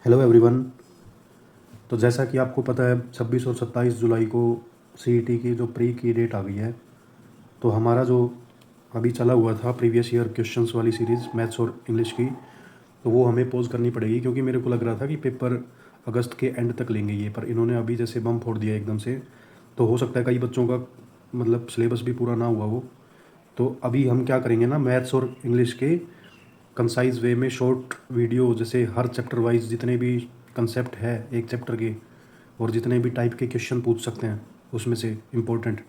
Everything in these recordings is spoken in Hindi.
Hello everyone. तो जैसा कि आपको पता है 26 और 27 जुलाई को सीईटी की जो प्री की डेट आ गई है। तो हमारा जो अभी चला हुआ था प्रीवियस ईयर क्वेश्चंस वाली सीरीज़ मैथ्स और इंग्लिश की, तो वो हमें पॉज करनी पड़ेगी क्योंकि मेरे को लग रहा था कि पेपर अगस्त के एंड तक लेंगे ये, पर इन्होंने अभी जैसे बम फोड़ दिया एकदम से। तो हो सकता है कई बच्चों का मतलब सिलेबस भी पूरा ना हुआ हो। तो अभी हम क्या करेंगे ना, मैथ्स और इंग्लिश के कंसाइज वे में शॉर्ट वीडियो, जैसे हर चैप्टर वाइज जितने भी कंसेप्ट है एक चैप्टर के और जितने भी टाइप के क्वेश्चन पूछ सकते हैं उसमें से इम्पोर्टेंट,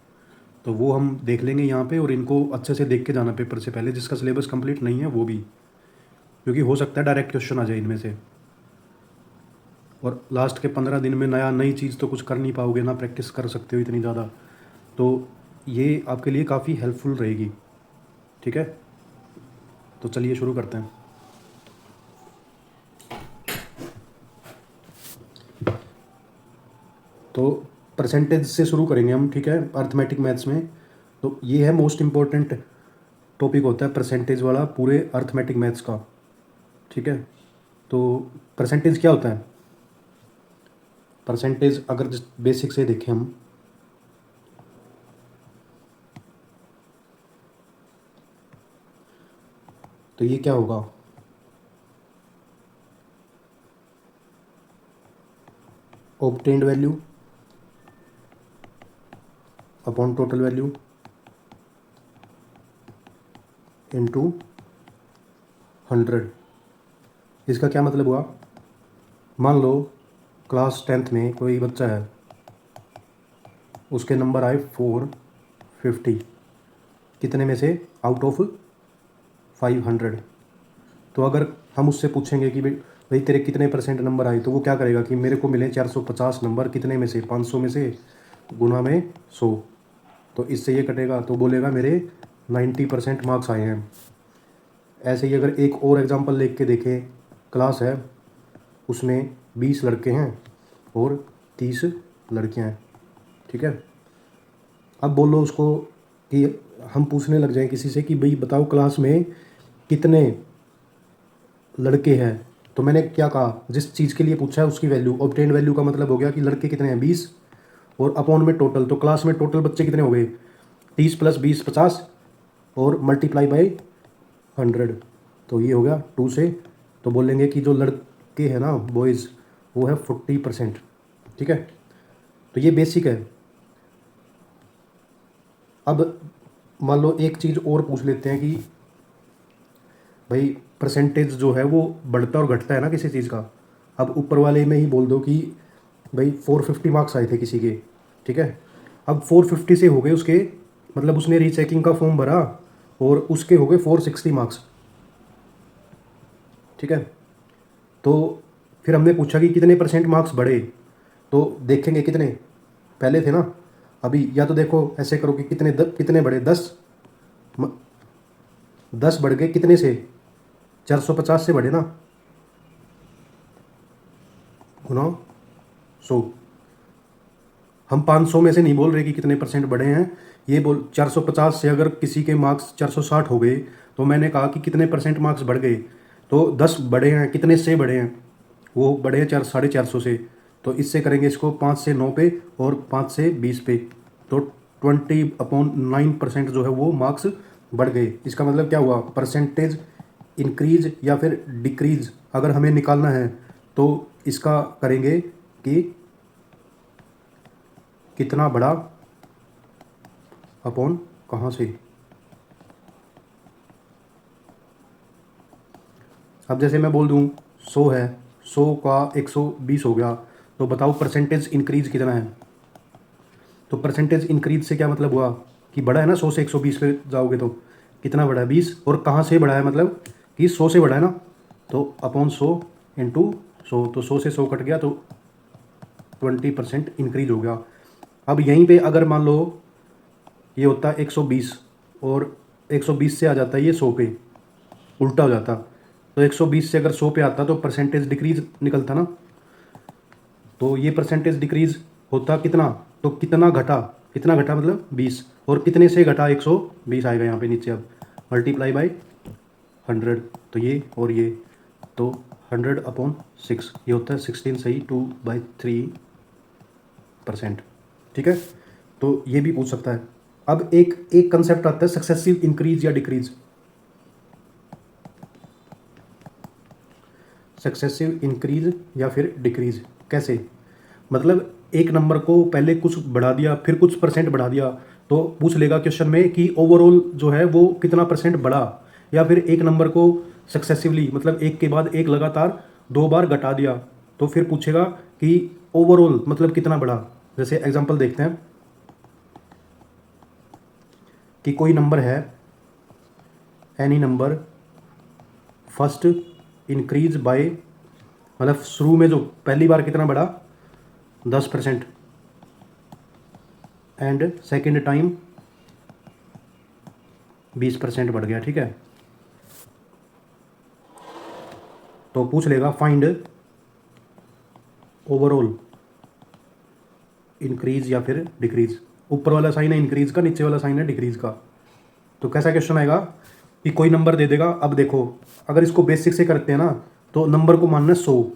तो वो हम देख लेंगे यहाँ पे। और इनको अच्छे से देख के जाना पेपर से पहले, जिसका सिलेबस कंप्लीट नहीं है वो भी, क्योंकि हो सकता है डायरेक्ट क्वेश्चन आ जाए इनमें से। और लास्ट के 15 दिन में नई चीज़ तो कुछ कर नहीं पाओगे ना, प्रैक्टिस कर सकते हो इतनी ज़्यादा। तो ये आपके लिए काफ़ी हेल्पफुल रहेगी। ठीक है, तो चलिए शुरू करते हैं। तो परसेंटेज से शुरू करेंगे हम, ठीक है, अर्थमेटिक मैथ्स में। तो ये है मोस्ट इम्पॉर्टेंट टॉपिक होता है परसेंटेज वाला पूरे अर्थमेटिक मैथ्स का। ठीक है, तो परसेंटेज क्या होता है? परसेंटेज अगर बेसिक से देखें हम, तो ये क्या होगा? Obtained value upon total value into 100। इसका क्या मतलब हुआ? मान लो क्लास 10th में कोई बच्चा है, उसके नंबर आए 450, कितने में से? Out of 500। तो अगर हम उससे पूछेंगे कि भाई तेरे कितने परसेंट नंबर आए, तो वो क्या करेगा कि मेरे को मिले 450 नंबर, कितने में से? 500 में से, गुना में 100। तो इससे ये कटेगा तो बोलेगा मेरे 90% मार्क्स आए हैं। ऐसे ही अगर एक और एग्जांपल लेके के देखें, क्लास है उसमें 20 लड़के हैं और 30 लड़कियां हैं। ठीक है, अब बोलो उसको कि हम पूछने लग जाएं किसी से कि भाई बताओ क्लास में कितने लड़के हैं। तो मैंने क्या कहा, जिस चीज़ के लिए पूछा है उसकी वैल्यू, ऑब्टेन्ड वैल्यू का मतलब हो गया कि लड़के कितने हैं 20, और अपॉन में टोटल, तो क्लास में टोटल बच्चे कितने हो गए? 30 + 20 50, और मल्टीप्लाई बाई 100, तो ये हो गया 2 से। तो बोलेंगे कि जो लड़के हैं ना बॉयज़, वो है 40%। ठीक है, तो ये बेसिक है। अब मान लो एक चीज़ और पूछ लेते हैं कि भाई परसेंटेज जो है वो बढ़ता और घटता है ना किसी चीज़ का। अब ऊपर वाले में ही बोल दो कि भाई 450 मार्क्स आए थे किसी के। ठीक है, अब 450 से हो गए उसके, मतलब उसने रीचेकिंग का फॉर्म भरा और उसके हो गए 460 मार्क्स। ठीक है, तो फिर हमने पूछा कि कितने परसेंट मार्क्स बढ़े, तो देखेंगे कितने पहले थे ना। अभी या तो देखो ऐसे करो कि कितने बढ़े? 10 बढ़ गए कितने से? 450 से बढ़े ना, गुना 100। हम 500 में से नहीं बोल रहे कि कितने परसेंट बढ़े हैं, ये बोल 450 से अगर किसी के मार्क्स 460 हो गए, तो मैंने कहा कि कितने परसेंट मार्क्स बढ़ गए, तो 10 बढ़े हैं, कितने से बढ़े हैं? वो बढ़े हैं 450 से। तो इससे करेंगे इसको 5 से 9 पे और 5 से 20 पे, तो 20/9% जो है वो मार्क्स बढ़ गए। इसका मतलब क्या हुआ? परसेंटेज इंक्रीज या फिर डिक्रीज अगर हमें निकालना है तो इसका करेंगे कि कितना बड़ा अपॉन कहाँ से। अब जैसे मैं बोल दूँ 100 है, 100 का 120 हो गया, तो बताओ परसेंटेज इंक्रीज कितना है? तो परसेंटेज इंक्रीज से क्या मतलब हुआ कि बढ़ा है ना, 100 से 120 पे जाओगे तो कितना बढ़ा है? 20। और कहाँ से बढ़ा है? मतलब कि 100 से बढ़ा है ना, तो अपॉन 100 इंटू 100, तो 100 से 100 कट गया, तो 20% इंक्रीज हो गया। अब यहीं पे अगर मान लो ये होता है 120 और 120 से आ जाता है ये 100 पे, उल्टा हो जाता। तो 120 से अगर 100 पे आता तो परसेंटेज डिक्रीज निकलता ना। तो ये परसेंटेज डिक्रीज होता कितना, तो कितना घटा? कितना घटा मतलब 20, और कितने से घटा? 120 आएगा यहाँ पे नीचे। अब मल्टीप्लाई बाई 100, तो ये और ये, तो 100/6, ये होता है 16 सही 2/3%। ठीक है, तो ये भी पूछ सकता है। अब एक एक कंसेप्ट आता है सक्सेसिव इंक्रीज या डिक्रीज। सक्सेसिव इंक्रीज या फिर डिक्रीज कैसे, मतलब एक नंबर को पहले कुछ बढ़ा दिया फिर कुछ परसेंट बढ़ा दिया, तो पूछ लेगा क्वेश्चन में कि ओवरऑल जो है वो कितना परसेंट बढ़ा, या फिर एक नंबर को सक्सेसिवली मतलब एक के बाद एक लगातार 2 बार घटा दिया, तो फिर पूछेगा कि ओवरऑल मतलब कितना बढ़ा। जैसे एग्जांपल देखते हैं कि कोई नंबर है, any number first increase by, मतलब शुरू में जो पहली बार कितना बढ़ा 10%, एंड सेकेंड टाइम 20% बढ़ गया। ठीक है, तो पूछ लेगा फाइंड ओवरऑल इंक्रीज या फिर डिक्रीज। ऊपर वाला साइन है इंक्रीज का, नीचे वाला साइन है डिक्रीज का। तो कैसा क्वेश्चन आएगा कि कोई नंबर दे देगा। अब देखो अगर इसको बेसिक से करते हैं ना, तो नंबर को मानना 100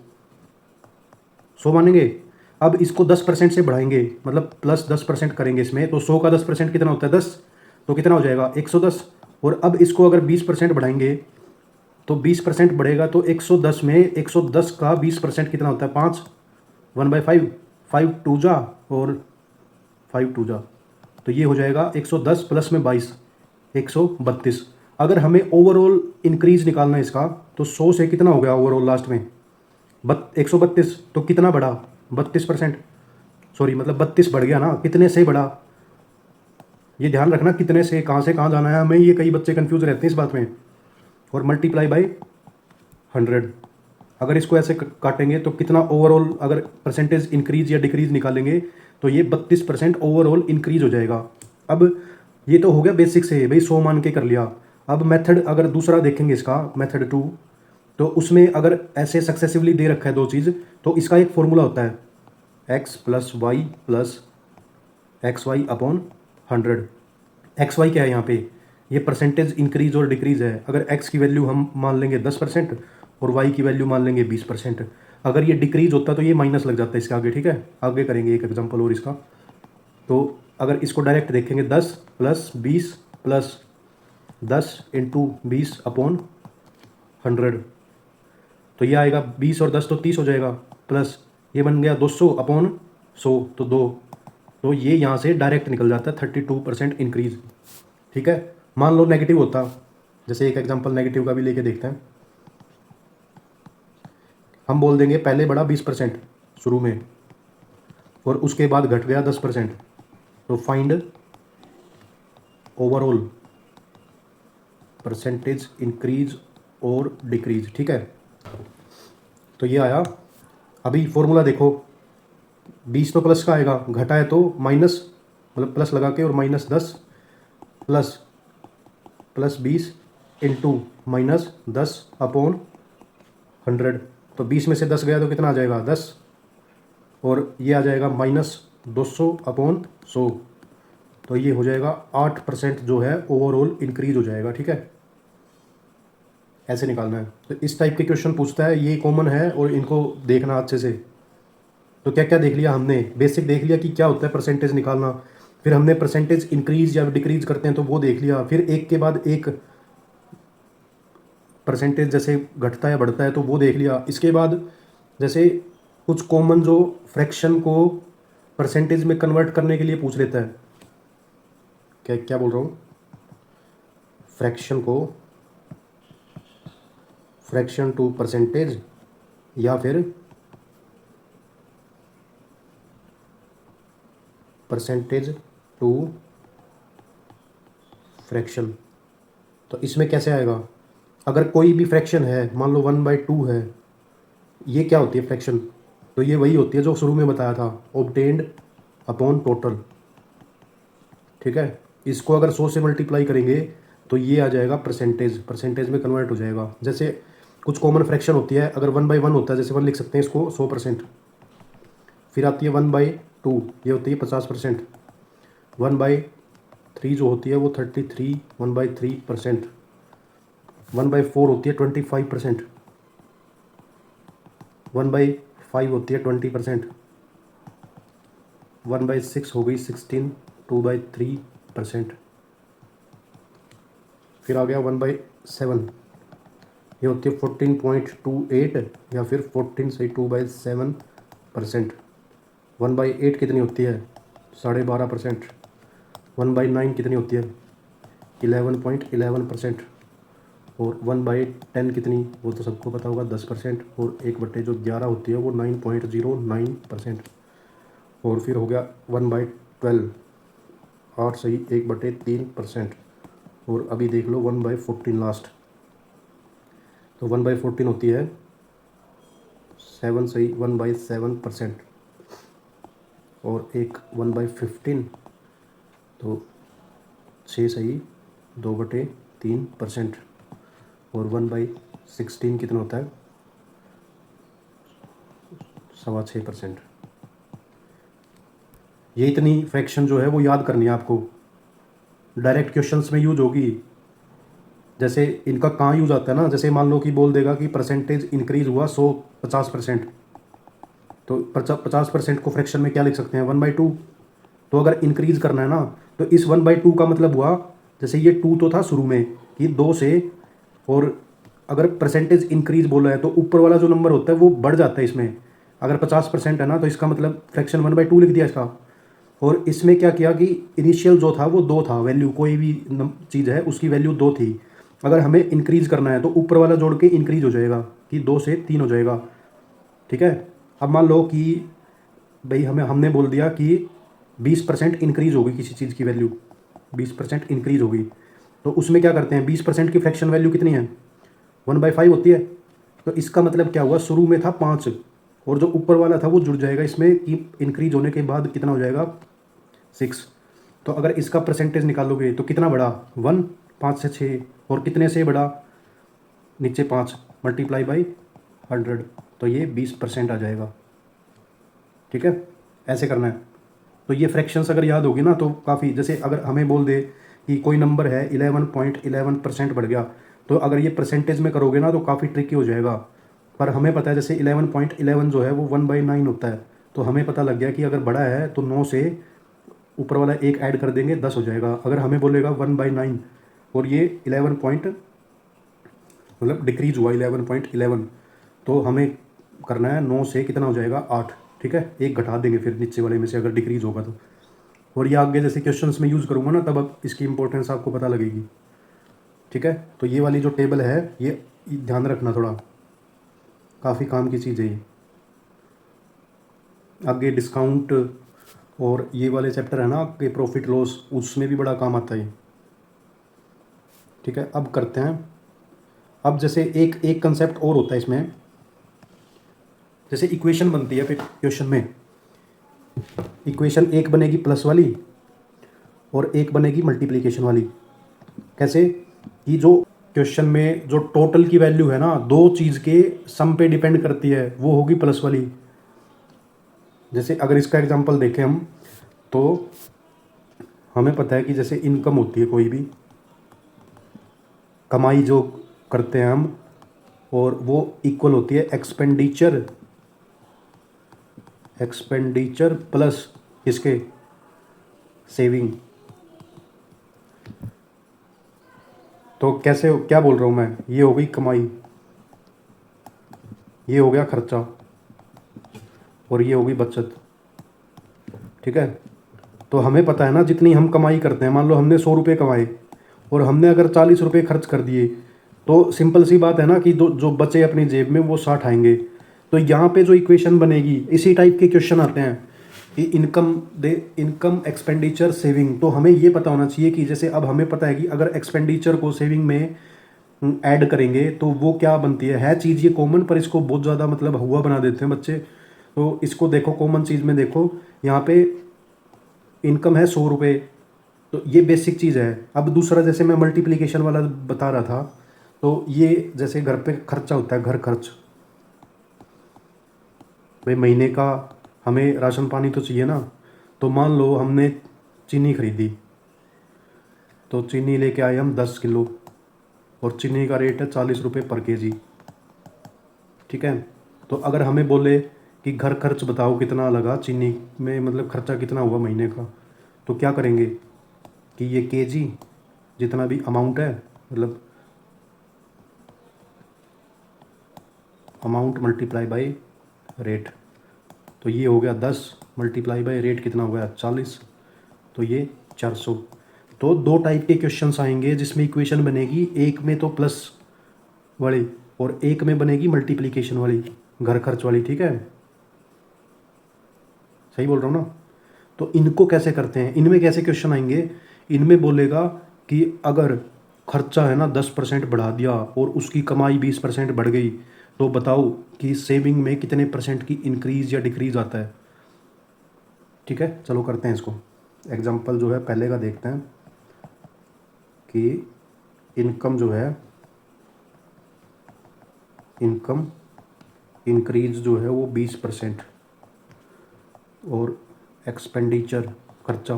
मानेंगे। अब इसको 10% से बढ़ाएंगे, मतलब +10% करेंगे इसमें, तो 100 का 10% कितना होता है 10, तो कितना हो जाएगा 110। और अब इसको अगर 20% बढ़ाएंगे तो 20% बढ़ेगा, तो 110 में 110 का 20% कितना होता है 5, 1/5, 5 टू जा और 5 टू जा, तो ये हो जाएगा 110 प्लस में 22, 132। अगर हमें ओवरऑल इंक्रीज निकालना है इसका, तो 100 से कितना हो गया ओवरऑल लास्ट में 132, तो कितना बढ़ा 32%, सॉरी मतलब 32 बढ़ गया ना, कितने से बढ़ा, ये ध्यान रखना कितने से कहाँ जाना है हमें, ये कई बच्चे कंफ्यूज रहते हैं इस बात में। और मल्टीप्लाई बाय 100, अगर इसको ऐसे काटेंगे तो कितना ओवरऑल, अगर परसेंटेज इंक्रीज या डिक्रीज निकालेंगे तो ये 32% ओवरऑल इंक्रीज हो जाएगा। अब ये तो हो गया बेसिक से भाई 100 मान के कर लिया। अब मेथड अगर दूसरा देखेंगे इसका, मेथड 2, तो उसमें अगर ऐसे सक्सेसिवली दे रखा है दो चीज़, तो इसका एक फॉर्मूला होता है x + y + xy/100। X Y क्या है यहाँ पे, ये परसेंटेज इंक्रीज और डिक्रीज है। अगर x की वैल्यू हम मान लेंगे 10% और y की वैल्यू मान लेंगे 20%, अगर ये डिक्रीज होता तो ये माइनस लग जाता है इसके आगे। ठीक है, आगे करेंगे एक एग्जांपल और इसका। तो अगर इसको डायरेक्ट देखेंगे 10 + 20 + 10 × 20/100, तो ये आएगा 20 और 10 तो 30 हो जाएगा, प्लस ये बन गया 200/100 तो 2, तो ये यहाँ से डायरेक्ट निकल जाता है 32% इंक्रीज। ठीक है, मान लो नेगेटिव होता, जैसे एक एग्जांपल नेगेटिव का भी लेके देखते हैं। हम बोल देंगे पहले बढ़ा 20% शुरू में और उसके बाद घट गया 10%, तो फाइंड ओवरऑल परसेंटेज इंक्रीज और डिक्रीज। ठीक है, तो ये आया। अभी फॉर्मूला देखो, 20 तो प्लस का आएगा, घटा है तो माइनस, मतलब प्लस लगा के और -10 प्लस 20 इंटू -10/100, तो 20 में से 10 गया तो कितना आ जाएगा 10, और ये आ जाएगा -200/100, तो ये हो जाएगा 8% जो है ओवरऑल इंक्रीज हो जाएगा। ठीक है, ऐसे निकालना है। तो इस टाइप के क्वेश्चन पूछता है, ये कॉमन है और इनको देखना अच्छे से। तो क्या क्या देख लिया हमने, बेसिक देख लिया कि क्या होता है परसेंटेज निकालना, फिर हमने परसेंटेज इंक्रीज या डिक्रीज करते हैं तो वो देख लिया, फिर एक के बाद एक परसेंटेज जैसे घटता है बढ़ता है तो वो देख लिया। इसके बाद जैसे कुछ कॉमन जो फ्रैक्शन को परसेंटेज में कन्वर्ट करने के लिए पूछ लेता है, क्या क्या बोल रहा हूँ, फ्रैक्शन को फ्रैक्शन टू परसेंटेज या फिर परसेंटेज टू फ्रैक्शन। तो इसमें कैसे आएगा, अगर कोई भी फ्रैक्शन है, मान लो 1/2 है, ये क्या होती है फ्रैक्शन, तो ये वही होती है जो शुरू में बताया था, ऑब्टेन्ड अपॉन टोटल। ठीक है, इसको अगर 100 से मल्टीप्लाई करेंगे तो ये आ जाएगा परसेंटेज में कन्वर्ट हो जाएगा। जैसे कुछ कॉमन फ्रैक्शन होती है, अगर 1/1 होता है, जैसे 1 लिख सकते हैं इसको 100%, फिर आती है 1/2, ये होती है 50%, 1/3 जो होती है वो 33 1/3%, 1/4 होती है 25%, 1/5 होती है 20%, 1/6 हो गई 16, 2/3%। फिर आ गया 1/7, ये होती है 14.28 या फिर 14 से 2/7%। 1/8 कितनी होती है? 12.5%। 1/9 कितनी होती है? 11.11%। और 1/10 कितनी, वो तो सबको पता होगा 10%। और 1/11 होती है वो 9.09%। और फिर हो गया 1/12, 8 सही 1/3%। और अभी देख लो 1/14 लास्ट, तो 1/14 होती है 7 सही 1/7%। और एक 1/15, तो 6 सही 2/3%। और 1/16 कितना होता है? 6.25%। ये इतनी फ्रैक्शन जो है वो याद करनी है आपको, डायरेक्ट क्वेश्चंस में यूज होगी। जैसे इनका कहाँ यूज आता है ना, जैसे मान लो कि बोल देगा कि परसेंटेज इंक्रीज हुआ 50%, तो 50% को फ्रैक्शन में क्या लिख सकते हैं? 1/2। तो अगर इंक्रीज करना है ना, तो इस 1/2 का मतलब हुआ, जैसे ये 2 तो था शुरू में कि 2 से, और अगर परसेंटेज इंक्रीज बोला है तो ऊपर वाला जो नंबर होता है वो बढ़ जाता है इसमें। अगर 50% है ना, तो इसका मतलब फ्रैक्शन 1/2 लिख दिया इसका। और इसमें क्या किया कि इनिशियल जो था वो 2 था, वैल्यू कोई भी चीज़ है उसकी वैल्यू 2 थी। अगर हमें इंक्रीज करना है तो ऊपर वाला जोड़ के इंक्रीज हो जाएगा कि 2 से 3 हो जाएगा। ठीक है। अब मान लो कि भाई हमने बोल दिया कि 20% इंक्रीज होगी किसी चीज़ की वैल्यू, 20% इंक्रीज होगी, तो उसमें क्या करते हैं? 20% की फ्रैक्शन वैल्यू कितनी है? 1/5 होती है। तो इसका मतलब क्या हुआ? शुरू में था 5, और जो ऊपर वाला था वो जुड़ जाएगा इसमें कि इंक्रीज होने के बाद कितना हो जाएगा? 6। तो अगर इसका परसेंटेज निकालोगे तो कितना बढ़ा? 1, 5 से 6, और कितने से बढ़ा? नीचे 5 मल्टीप्लाई बाई 100, तो ये 20% आ जाएगा। ठीक है, ऐसे करना है। तो ये फ्रैक्शंस अगर याद होगी ना तो काफ़ी, जैसे अगर हमें बोल दे कि कोई नंबर है 11.11% बढ़ गया, तो अगर ये परसेंटेज में करोगे ना तो काफ़ी ट्रिकी हो जाएगा। पर हमें पता है जैसे 11.11 जो है वो 1/9 होता है, तो हमें पता लग गया कि अगर बड़ा है तो 9 से ऊपर वाला एक ऐड कर देंगे 10 हो जाएगा। अगर हमें बोलेगा 1/9 और ये 11 पॉइंट मतलब डिक्रीज हुआ 11.11, तो हमें करना है 9 से कितना हो जाएगा? 8। ठीक है, एक घटा देंगे फिर नीचे वाले में से अगर डिक्रीज होगा तो। और ये आगे जैसे क्वेश्चंस में यूज़ करूँगा ना तब अब इसकी इंपॉर्टेंस आपको पता लगेगी। ठीक है, तो ये वाली जो टेबल है ये ध्यान रखना थोड़ा, काफ़ी काम की चीज़ है ये। आगे डिस्काउंट और ये वाले चैप्टर है ना आपके प्रॉफिट लॉस, उसमें भी बड़ा काम आता है। ठीक है, अब करते हैं। अब जैसे एक एक कंसेप्ट और होता है इसमें, जैसे इक्वेशन बनती है फिर क्वेश्चन में, इक्वेशन एक बनेगी प्लस वाली और एक बनेगी मल्टीप्लिकेशन वाली। कैसे? कि जो क्वेश्चन में जो टोटल की वैल्यू है ना, दो चीज़ के सम पे डिपेंड करती है, वो होगी प्लस वाली। जैसे अगर इसका एग्जांपल देखें हम, तो हमें पता है कि जैसे इनकम होती है, कोई भी कमाई जो करते हैं हम, और वो इक्वल होती है एक्सपेंडिचर, एक्सपेंडिचर प्लस इसके सेविंग। तो कैसे, क्या बोल रहा हूँ मैं? ये हो गई कमाई, ये हो गया खर्चा, और ये हो गई बचत। ठीक है, तो हमें पता है ना जितनी हम कमाई करते हैं, मान लो हमने 100 रुपये कमाए और हमने अगर 40 रुपये खर्च कर दिए, तो सिंपल सी बात है ना कि जो जो बचे अपनी जेब में वो 60 आएंगे। तो यहाँ पे जो इक्वेशन बनेगी, इसी टाइप के क्वेश्चन आते हैं कि इनकम एक्सपेंडिचर सेविंग। तो हमें ये पता होना चाहिए कि जैसे अब हमें पता है कि अगर एक्सपेंडिचर को सेविंग में ऐड करेंगे तो वो क्या बनती है चीज़ ये कॉमन, पर इसको बहुत ज़्यादा मतलब हुआ बना देते हैं बच्चे। तो इसको देखो, कॉमन चीज़ में देखो, यहाँ पे इनकम है 100 रुपये, तो ये बेसिक चीज़ है। अब दूसरा जैसे मैं मल्टीप्लिकेशन वाला बता रहा था, तो ये जैसे घर पे खर्चा होता है, घर खर्च, भाई महीने का हमें राशन पानी तो चाहिए ना। तो मान लो हमने चीनी खरीदी, तो चीनी लेके आए हम 10 किलो, और चीनी का रेट है 40 रुपये पर केजी। ठीक है, तो अगर हमें बोले कि घर खर्च बताओ कितना लगा चीनी में, मतलब खर्चा कितना हुआ महीने का, तो क्या करेंगे कि ये केजी जितना भी अमाउंट है, मतलब अमाउंट मल्टीप्लाई बाई रेट, तो ये हो गया 10 मल्टीप्लाई बाई रेट कितना हो गया 40, तो ये 400। तो दो टाइप के क्वेश्चंस आएंगे जिसमें इक्वेशन बनेगी, एक में तो प्लस वाली और एक में बनेगी मल्टीप्लिकेशन वाली, घर खर्च वाली, ठीक है, सही बोल रहा हूँ ना। तो इनको कैसे करते हैं, इनमें कैसे क्वेश्चन आएंगे, इनमें बोलेगा कि अगर खर्चा है ना 10% बढ़ा दिया और उसकी कमाई 20% बढ़ गई, तो बताओ कि सेविंग में कितने परसेंट की इंक्रीज या डिक्रीज आता है। ठीक है, चलो करते हैं इसको। एग्जाम्पल जो है पहले का देखते हैं कि इनकम जो है, इनकम इंक्रीज जो है वो 20% और एक्सपेंडिचर खर्चा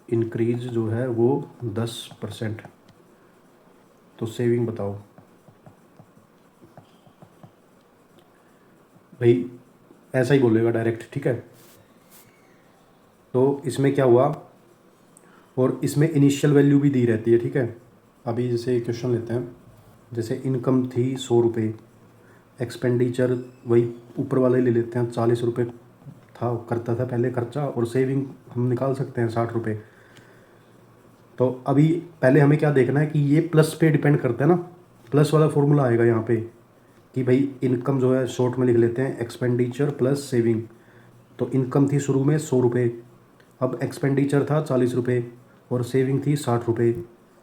इंक्रीज जो है वो 10%, तो सेविंग बताओ। भाई ऐसा ही बोलेगा डायरेक्ट, ठीक है। तो इसमें क्या हुआ, और इसमें इनिशियल वैल्यू भी दी रहती है, ठीक है। अभी जैसे क्वेश्चन लेते हैं, जैसे इनकम थी 100 रुपये, एक्सपेंडिचर वही ऊपर वाले ले लेते हैं 40 रुपये था, करता था पहले खर्चा, और सेविंग हम निकाल सकते हैं 60 रुपये। तो अभी पहले हमें क्या देखना है कि ये प्लस पे डिपेंड करता है ना, प्लस वाला फॉर्मूला आएगा यहाँ पे कि भाई इनकम जो है शॉर्ट में लिख लेते हैं एक्सपेंडिचर प्लस सेविंग। तो इनकम थी शुरू में 100 रुपये, अब एक्सपेंडिचर था 40 रुपये और सेविंग थी 60 रुपये।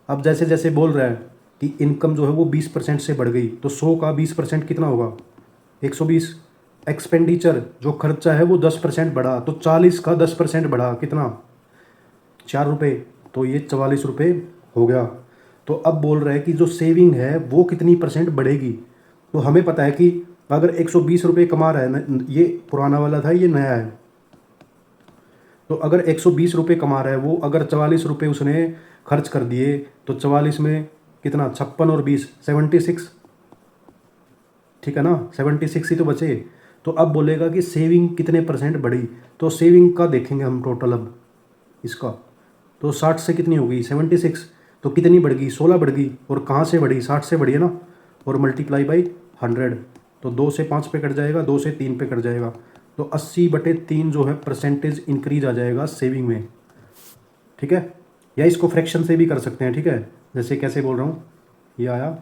अब जैसे जैसे बोल रहा है कि इनकम जो है वो 20% से बढ़ गई, तो 100 का 20% कितना होगा 120। एक्सपेंडिचर जो खर्चा है वो 10% बढ़ा, तो 40 का 10% बढ़ा कितना 4 रुपये, तो ये 44 रुपये हो गया। तो अब बोल रहा है कि जो सेविंग है वो कितनी परसेंट बढ़ेगी। तो हमें पता है कि अगर 120 रुपये कमा रहा है, ये पुराना वाला था ये नया है, तो अगर 120 रुपये कमा रहा है वो, अगर 44 रुपये उसने खर्च कर दिए, तो 44 में कितना 56 और 20 76, ठीक है ना, 76 ही तो बचे। तो अब बोलेगा कि सेविंग कितने परसेंट बढ़ी, तो सेविंग का देखेंगे हम टोटल अब इसका, तो 60 से कितनी होगी 76, तो कितनी बढ़ गई 16 बढ़ गई, और कहाँ से बढ़ी 60 से बढ़ी है ना, और मल्टीप्लाई बाई 100, तो 2 से 5 पे कट जाएगा, 2 से 3 पे कट जाएगा, तो 80/3 जो है परसेंटेज इंक्रीज आ जाएगा सेविंग में, ठीक है। या इसको फ्रैक्शन से भी कर सकते हैं, ठीक है। जैसे कैसे बोल रहा हूँ, ये आया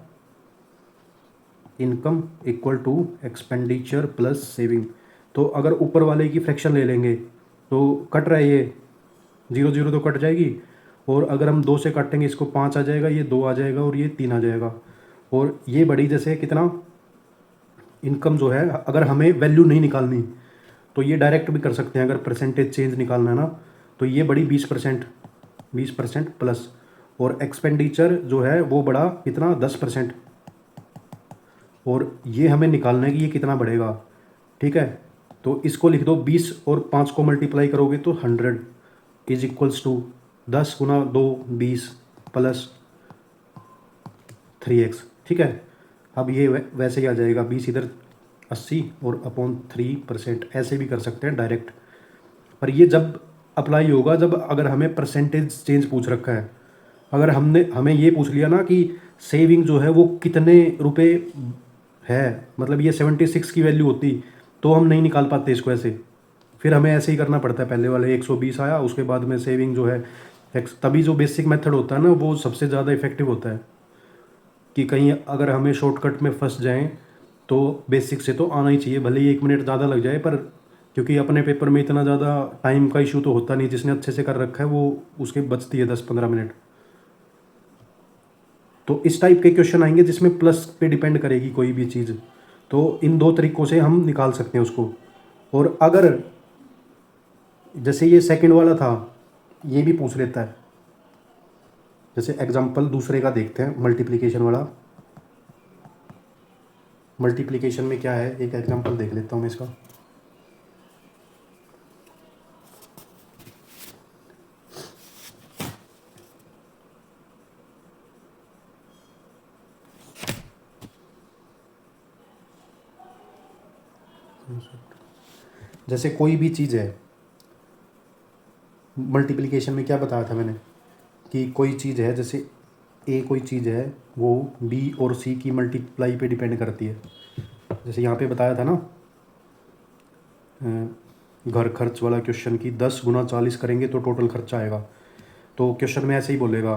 income equal to expenditure plus saving. तो अगर ऊपर वाले की फ्रैक्शन ले लेंगे तो कट रहा है ये 0 0 तो कट जाएगी, और अगर हम 2 से काटेंगे इसको 5 आ जाएगा, ये 2 आ जाएगा और ये 3 आ जाएगा। और ये बड़ी जैसे कितना इनकम जो है, अगर हमें वैल्यू नहीं निकालनी तो ये डायरेक्ट भी कर सकते हैं, अगर परसेंटेज चेंज निकालना है ना, तो ये बड़ी 20%, 20% प्लस, और एक्सपेंडिचर जो है वो बड़ा कितना 10%, और ये हमें निकालना है कि ये कितना बढ़ेगा, ठीक है। तो इसको लिख दो 20 और 5 को मल्टीप्लाई करोगे तो 100 इज इक्वल्स टू 10 गुना 2 20 प्लस 3x, ठीक है। अब ये वैसे ही आ जाएगा 20 इधर 80 और अपॉन 3%, ऐसे भी कर सकते हैं डायरेक्ट। पर ये जब अप्लाई होगा जब अगर हमें परसेंटेज चेंज पूछ रखा है, अगर हमें ये पूछ लिया ना कि सेविंग जो है वो कितने रुपए है, मतलब ये 76 की वैल्यू होती, तो हम नहीं निकाल पाते इसको ऐसे, फिर हमें ऐसे ही करना पड़ता है। पहले वाले 120 आया, उसके बाद में सेविंग जो है तभी जो बेसिक मेथड होता है ना वो सबसे ज़्यादा इफेक्टिव होता है, कि कहीं अगर हमें शॉर्टकट में फंस जाएं तो बेसिक से तो आना ही चाहिए, भले ही 1 मिनट ज़्यादा लग जाए, पर क्योंकि अपने पेपर में इतना ज़्यादा टाइम का इशू तो होता नहीं, जिसने अच्छे से कर रखा है वो उसके बचती है 10-15 मिनट। तो इस टाइप के क्वेश्चन आएंगे जिसमें प्लस पे डिपेंड करेगी कोई भी चीज़, तो इन दो तरीक़ों से हम निकाल सकते हैं उसको। और अगर जैसे ये सेकंड वाला था, ये भी पूछ लेता है, जैसे एग्जांपल दूसरे का देखते हैं मल्टीप्लिकेशन वाला। मल्टीप्लिकेशन में क्या है, एक एग्जांपल देख लेता हूँ मैं इसका। जैसे कोई भी चीज़ है, मल्टीप्लिकेशन में क्या बताया था मैंने कि कोई चीज़ है, जैसे ए कोई चीज़ है, वो बी और सी की मल्टीप्लाई पे डिपेंड करती है। जैसे यहाँ पे बताया था ना, घर खर्च वाला क्वेश्चन की 10 गुना 40 करेंगे तो टोटल खर्चा आएगा। तो क्वेश्चन में ऐसे ही बोलेगा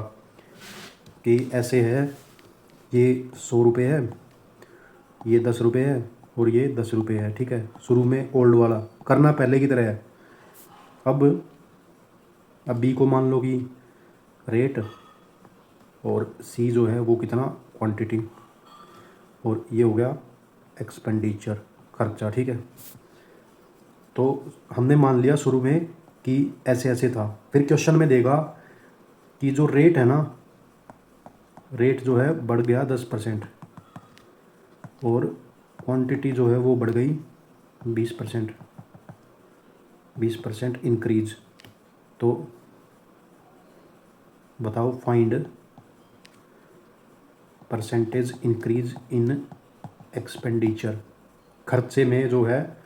कि ऐसे है, ये 100 रुपये है, ये 10 रुपये है और ये 10 रुपये है, ठीक है। शुरू में ओल्ड वाला करना पहले की तरह है। अब बी को मान लो कि रेट, और सी जो है वो कितना, क्वांटिटी, और ये हो गया एक्सपेंडिचर, खर्चा, ठीक है। तो हमने मान लिया शुरू में कि ऐसे ऐसे था। फिर क्वेश्चन में देगा कि जो रेट है ना, रेट जो है बढ़ गया 10% और क्वांटिटी जो है वो बढ़ गई 20%, 20% इंक्रीज। तो बताओ find percentage increase in expenditure, खर्चे में जो है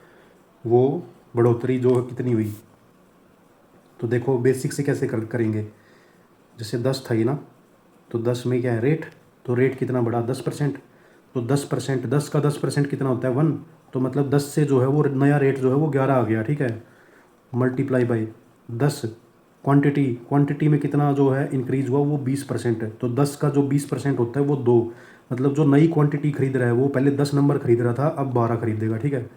वो बढ़ोतरी जो है कितनी हुई। तो देखो बेसिक से कैसे करेंगे। जैसे 10 था ही ना, तो 10 में क्या है, रेट, तो रेट कितना बढ़ा, 10%। तो 10%, 10 का 10% कितना होता है, 1। तो मतलब 10 से जो है वो नया रेट जो है वो 11 आ गया, ठीक है। मल्टीप्लाई बाई 10, क्वांटिटी में कितना जो है इंक्रीज हुआ, वो 20% है। तो 10 का जो 20% होता है वो 2, मतलब जो नई क्वांटिटी खरीद रहा है वो पहले 10 नंबर खरीद रहा था, अब 12 खरीदेगा, ठीक है।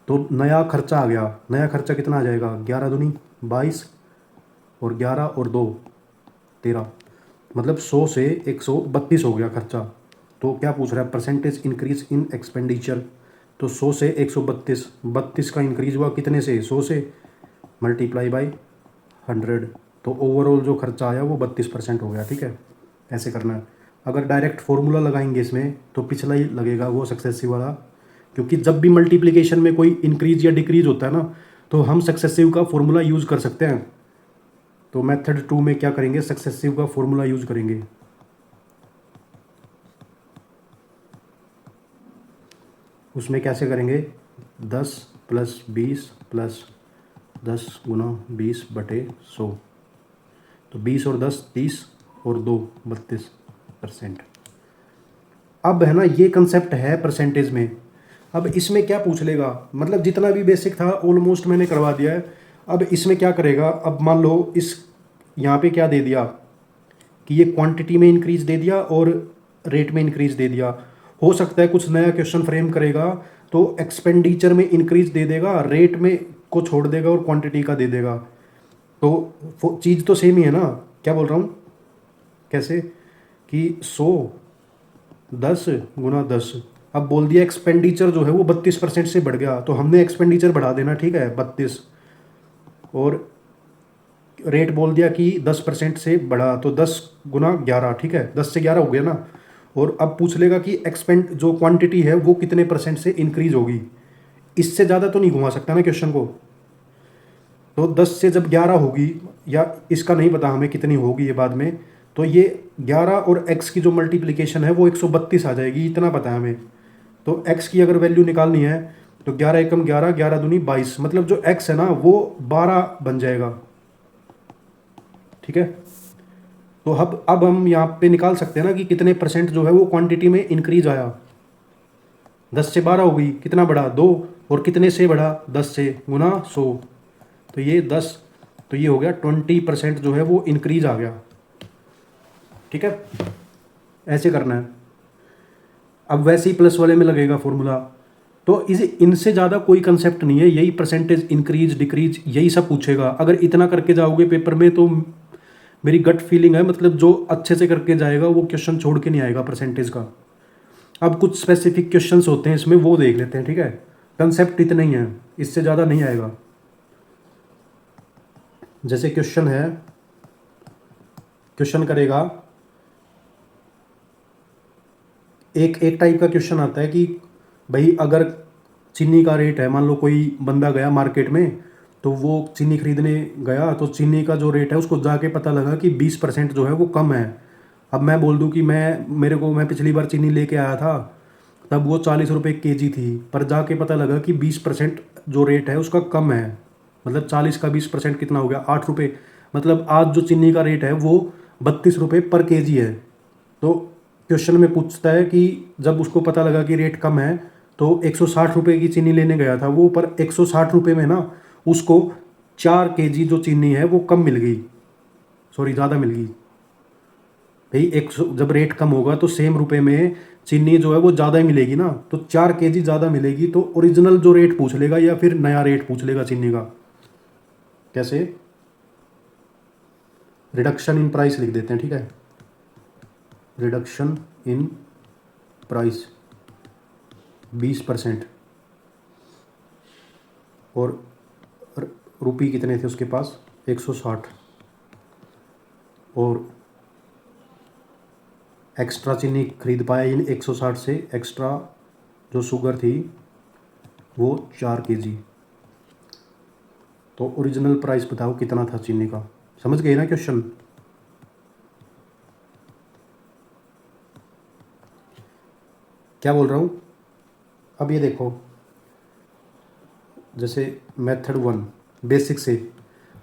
तो नया खर्चा आ गया, नया खर्चा कितना आ जाएगा, 11 दूनी 22 और 11 और 2 13, मतलब 100 से 132 हो गया खर्चा। तो क्या पूछ रहा है, परसेंटेज इंक्रीज इन एक्सपेंडिचर। तो 100 से 132, 32 का इंक्रीज हुआ कितने से, 100 से, मल्टीप्लाई बाई 100। तो ओवरऑल जो खर्चा आया वो 32% हो गया, ठीक है। ऐसे करना है। अगर डायरेक्ट फॉर्मूला लगाएंगे इसमें तो पिछला ही लगेगा वो सक्सेसिव वाला, क्योंकि जब भी मल्टीप्लिकेशन में कोई इंक्रीज या डिक्रीज होता है ना, तो हम सक्सेसिव का फॉर्मूला यूज़ कर सकते हैं। तो मेथड 2 में क्या करेंगे, सक्सेसिव का फॉर्मूला यूज़ करेंगे। उसमें कैसे करेंगे, 10 + 20 + 10 × 20/100। तो 20 और 10 30 और 2 32%। अब है ना, ये कंसेप्ट है परसेंटेज में। अब इसमें क्या पूछ लेगा, मतलब जितना भी बेसिक था ऑलमोस्ट मैंने करवा दिया है। अब इसमें क्या करेगा, अब मान लो इस यहाँ पे क्या दे दिया कि ये क्वांटिटी में इंक्रीज दे दिया और रेट में इंक्रीज दे दिया। हो सकता है कुछ नया क्वेश्चन फ्रेम करेगा तो एक्सपेंडिचर में इंक्रीज दे देगा, रेट में को छोड़ देगा और क्वांटिटी का दे देगा। तो चीज़ तो सेम ही है ना, क्या बोल रहा हूँ, कैसे कि 100 10 × 10। अब बोल दिया एक्सपेंडिचर जो है वो 32% से बढ़ गया, तो हमने एक्सपेंडिचर बढ़ा देना, ठीक है, 32, और रेट बोल दिया कि 10% से बढ़ा, तो 10 × 11, ठीक है, 10 से 11 हो गया ना। और अब पूछ लेगा कि एक्सपेंड जो क्वांटिटी है वो कितने % से इंक्रीज होगी। इससे ज़्यादा तो नहीं घुमा सकता ना क्वेश्चन को। तो 10 से जब 11 होगी, या इसका नहीं पता हमें कितनी होगी ये बाद में, तो ये 11 और x की जो मल्टीप्लिकेशन है वो 132 आ जाएगी, इतना पता है हमें। तो x की अगर वैल्यू निकालनी है तो 11 एकम 11, 11 दूनी 22, मतलब जो x है ना वो 12 बन जाएगा, ठीक है। तो अब हम यहाँ पे निकाल सकते हैं ना कि कितने % जो है वो क्वांटिटी में इंक्रीज आया। 10 से 12 हो गई, कितना बढ़ा, 2, और कितने से बढ़ा, 10 से, गुना 100। तो ये 10, तो ये हो गया 20% जो है वो इंक्रीज आ गया, ठीक है। ऐसे करना है। अब वैसे ही प्लस वाले में लगेगा फॉर्मूला। तो इनसे ज़्यादा कोई कंसेप्ट नहीं है, यही परसेंटेज इंक्रीज डिक्रीज यही सब पूछेगा। अगर इतना करके जाओगे पेपर में तो मेरी गट फीलिंग है, मतलब जो अच्छे से करके जाएगा वो क्वेश्चन छोड़ के नहीं आएगा परसेंटेज का। अब कुछ स्पेसिफिक क्वेश्चंस होते हैं इसमें, वो देख लेते हैं, ठीक है। कंसेप्ट इतना ही है, इससे ज़्यादा नहीं आएगा। जैसे क्वेश्चन है, क्वेश्चन करेगा, एक टाइप का क्वेश्चन आता है कि भाई अगर चीनी का रेट है, मान लो कोई बंदा गया मार्केट में, तो वो चीनी खरीदने गया, तो चीनी का जो रेट है उसको जाके पता लगा कि 20% जो है वो कम है। अब मैं बोल दूं कि मैं पिछली बार चीनी लेके आया था तब वो 40 रुपये केजी थी, पर जाके पता लगा कि 20% जो रेट है उसका कम है। मतलब 40 का 20% कितना हो गया, 8 रुपये। मतलब आज जो चीनी का रेट है वो 32 रुपये पर केजी है। तो क्वेश्चन में पूछता है कि जब उसको पता लगा कि रेट कम है तो 160 रुपये की चीनी लेने गया था वो, पर 160 रुपये में ना उसको 4 केजी जो चीनी है वो कम मिल गई, सॉरी ज़्यादा मिल गई। भाई 100 जब रेट कम होगा तो सेम रुपए में चीनी जो है वो ज़्यादा ही मिलेगी ना, तो 4 केजी ज़्यादा मिलेगी। तो ओरिजिनल जो रेट पूछ लेगा या फिर नया रेट पूछ लेगा चीनी का। कैसे? रिडक्शन इन प्राइस लिख देते हैं, ठीक है। Reduction in price 20%। और रुपी कितने थे उसके पास, 160। और एक्स्ट्रा चीनी खरीद पाया इन 160 से, एक्स्ट्रा जो शुगर थी वो 4 केजी। तो ओरिजिनल प्राइस बताओ कितना था चीनी का। समझ गए ना क्वेश्चन? क्या बोल रहा हूँ? अब ये देखो, जैसे मेथड 1 बेसिक से,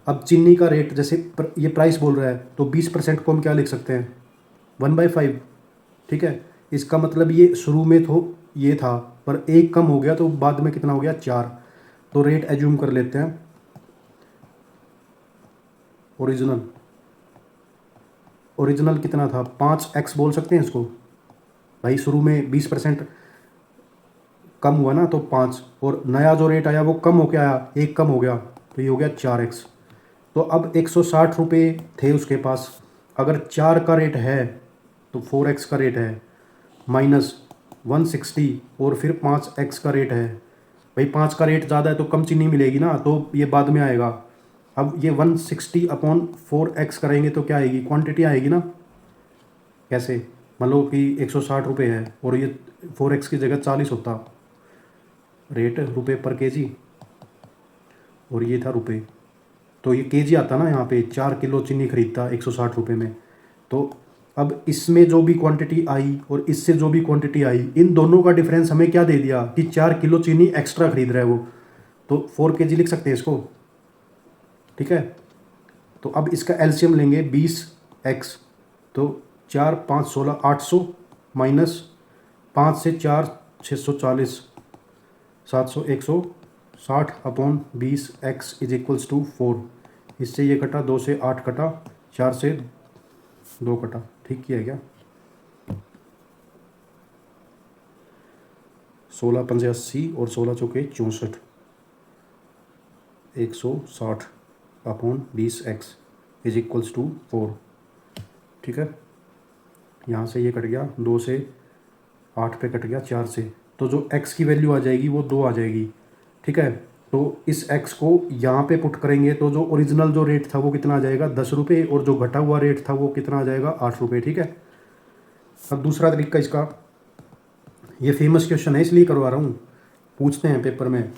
अब चीनी का रेट जैसे ये प्राइस बोल रहा है तो 20% को हम क्या लिख सकते हैं, 1/5, ठीक है। इसका मतलब ये शुरू में तो ये था, पर एक कम हो गया तो बाद में कितना हो गया, 4। तो रेट एज्यूम कर लेते हैं। ओरिजिनल कितना था, 5x बोल सकते हैं इसको। भाई शुरू में 20% कम हुआ ना तो 5, और नया जो रेट आया वो कम हो के आया, एक कम हो गया तो ये हो गया 4x। तो अब 160 रुपये थे उसके पास, अगर 4 का रेट है तो 4x का रेट है, माइनस 160 और फिर 5x का रेट है। भाई 5 का रेट ज़्यादा है तो कम चीनी मिलेगी ना, तो ये बाद में आएगा। अब ये 160 अपॉन 4x करेंगे तो क्या आएगी, क्वांटिटी आएगी ना। कैसे? मान लो कि 160 रुपये है और ये 4x की जगह 40 होता रेट, रुपये पर केजी, और ये था रुपये, तो ये केजी आता ना यहाँ पे। 4 किलो चीनी खरीदता 160 रुपये में। तो अब इसमें जो भी क्वांटिटी आई और इससे जो भी क्वांटिटी आई, इन दोनों का डिफरेंस हमें क्या दे दिया कि 4 किलो चीनी एक्स्ट्रा खरीद रहा है वो। तो 4 केजी लिख सकते हैं इसको, ठीक है। तो अब इसका एलसीएम लेंगे 20x, तो 4 5 16 800, माइनस 5 से 4 640, 700 160 upon 20x is equals to 4। इससे ये कटा, 2 से 8 कटा, 4 से 2 कटा, ठीक किया क्या? 16 पंजे 80 और 16 चौके 64, 160 upon 20x is equals to 4, ठीक है। यहाँ से ये कट गया, 2 से 8 पे कट गया 4 से, तो जो x की वैल्यू आ जाएगी वो 2 आ जाएगी, ठीक है। तो इस x को यहाँ पे पुट करेंगे तो जो ओरिजिनल जो रेट था वो कितना आ जाएगा, 10 रुपये, और जो घटा हुआ रेट था वो कितना आ जाएगा, 8 रुपये, ठीक है। अब दूसरा तरीका इसका, ये फेमस क्वेश्चन है इसलिए करवा रहा हूँ, पूछते हैं पेपर में।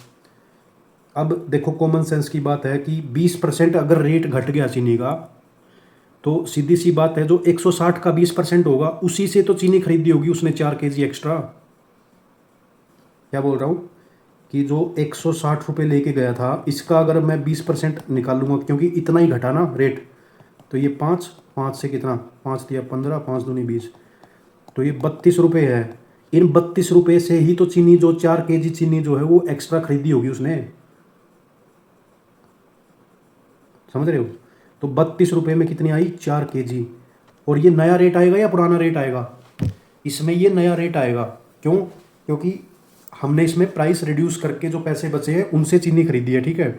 अब देखो कॉमन सेंस की बात है कि 20% अगर रेट घट गया चीनी का, तो सीधी सी बात है जो 160 का 20% होगा उसी से तो चीनी खरीदी होगी उसने 4 केजी एक्स्ट्रा। क्या बोल रहा हूँ कि जो 160 रुपये लेके गया था, इसका अगर मैं 20% निकालूंगा क्योंकि इतना ही घटा ना रेट, तो ये 5 से कितना, 5 दिया 15, 5 दूनी 20, तो ये 32 रुपये है। इन 32 रुपये से ही तो चीनी जो 4 केजी चीनी जो है वो एक्स्ट्रा खरीदी होगी उसने, समझ रहे हो। तो 32 रुपये में कितनी आई, 4 केजी। और ये नया रेट आएगा या पुराना रेट आएगा, इसमें ये नया रेट आएगा। क्यों? क्योंकि हमने इसमें प्राइस रिड्यूस करके जो पैसे बचे हैं उनसे चीनी खरीदी है, ठीक है।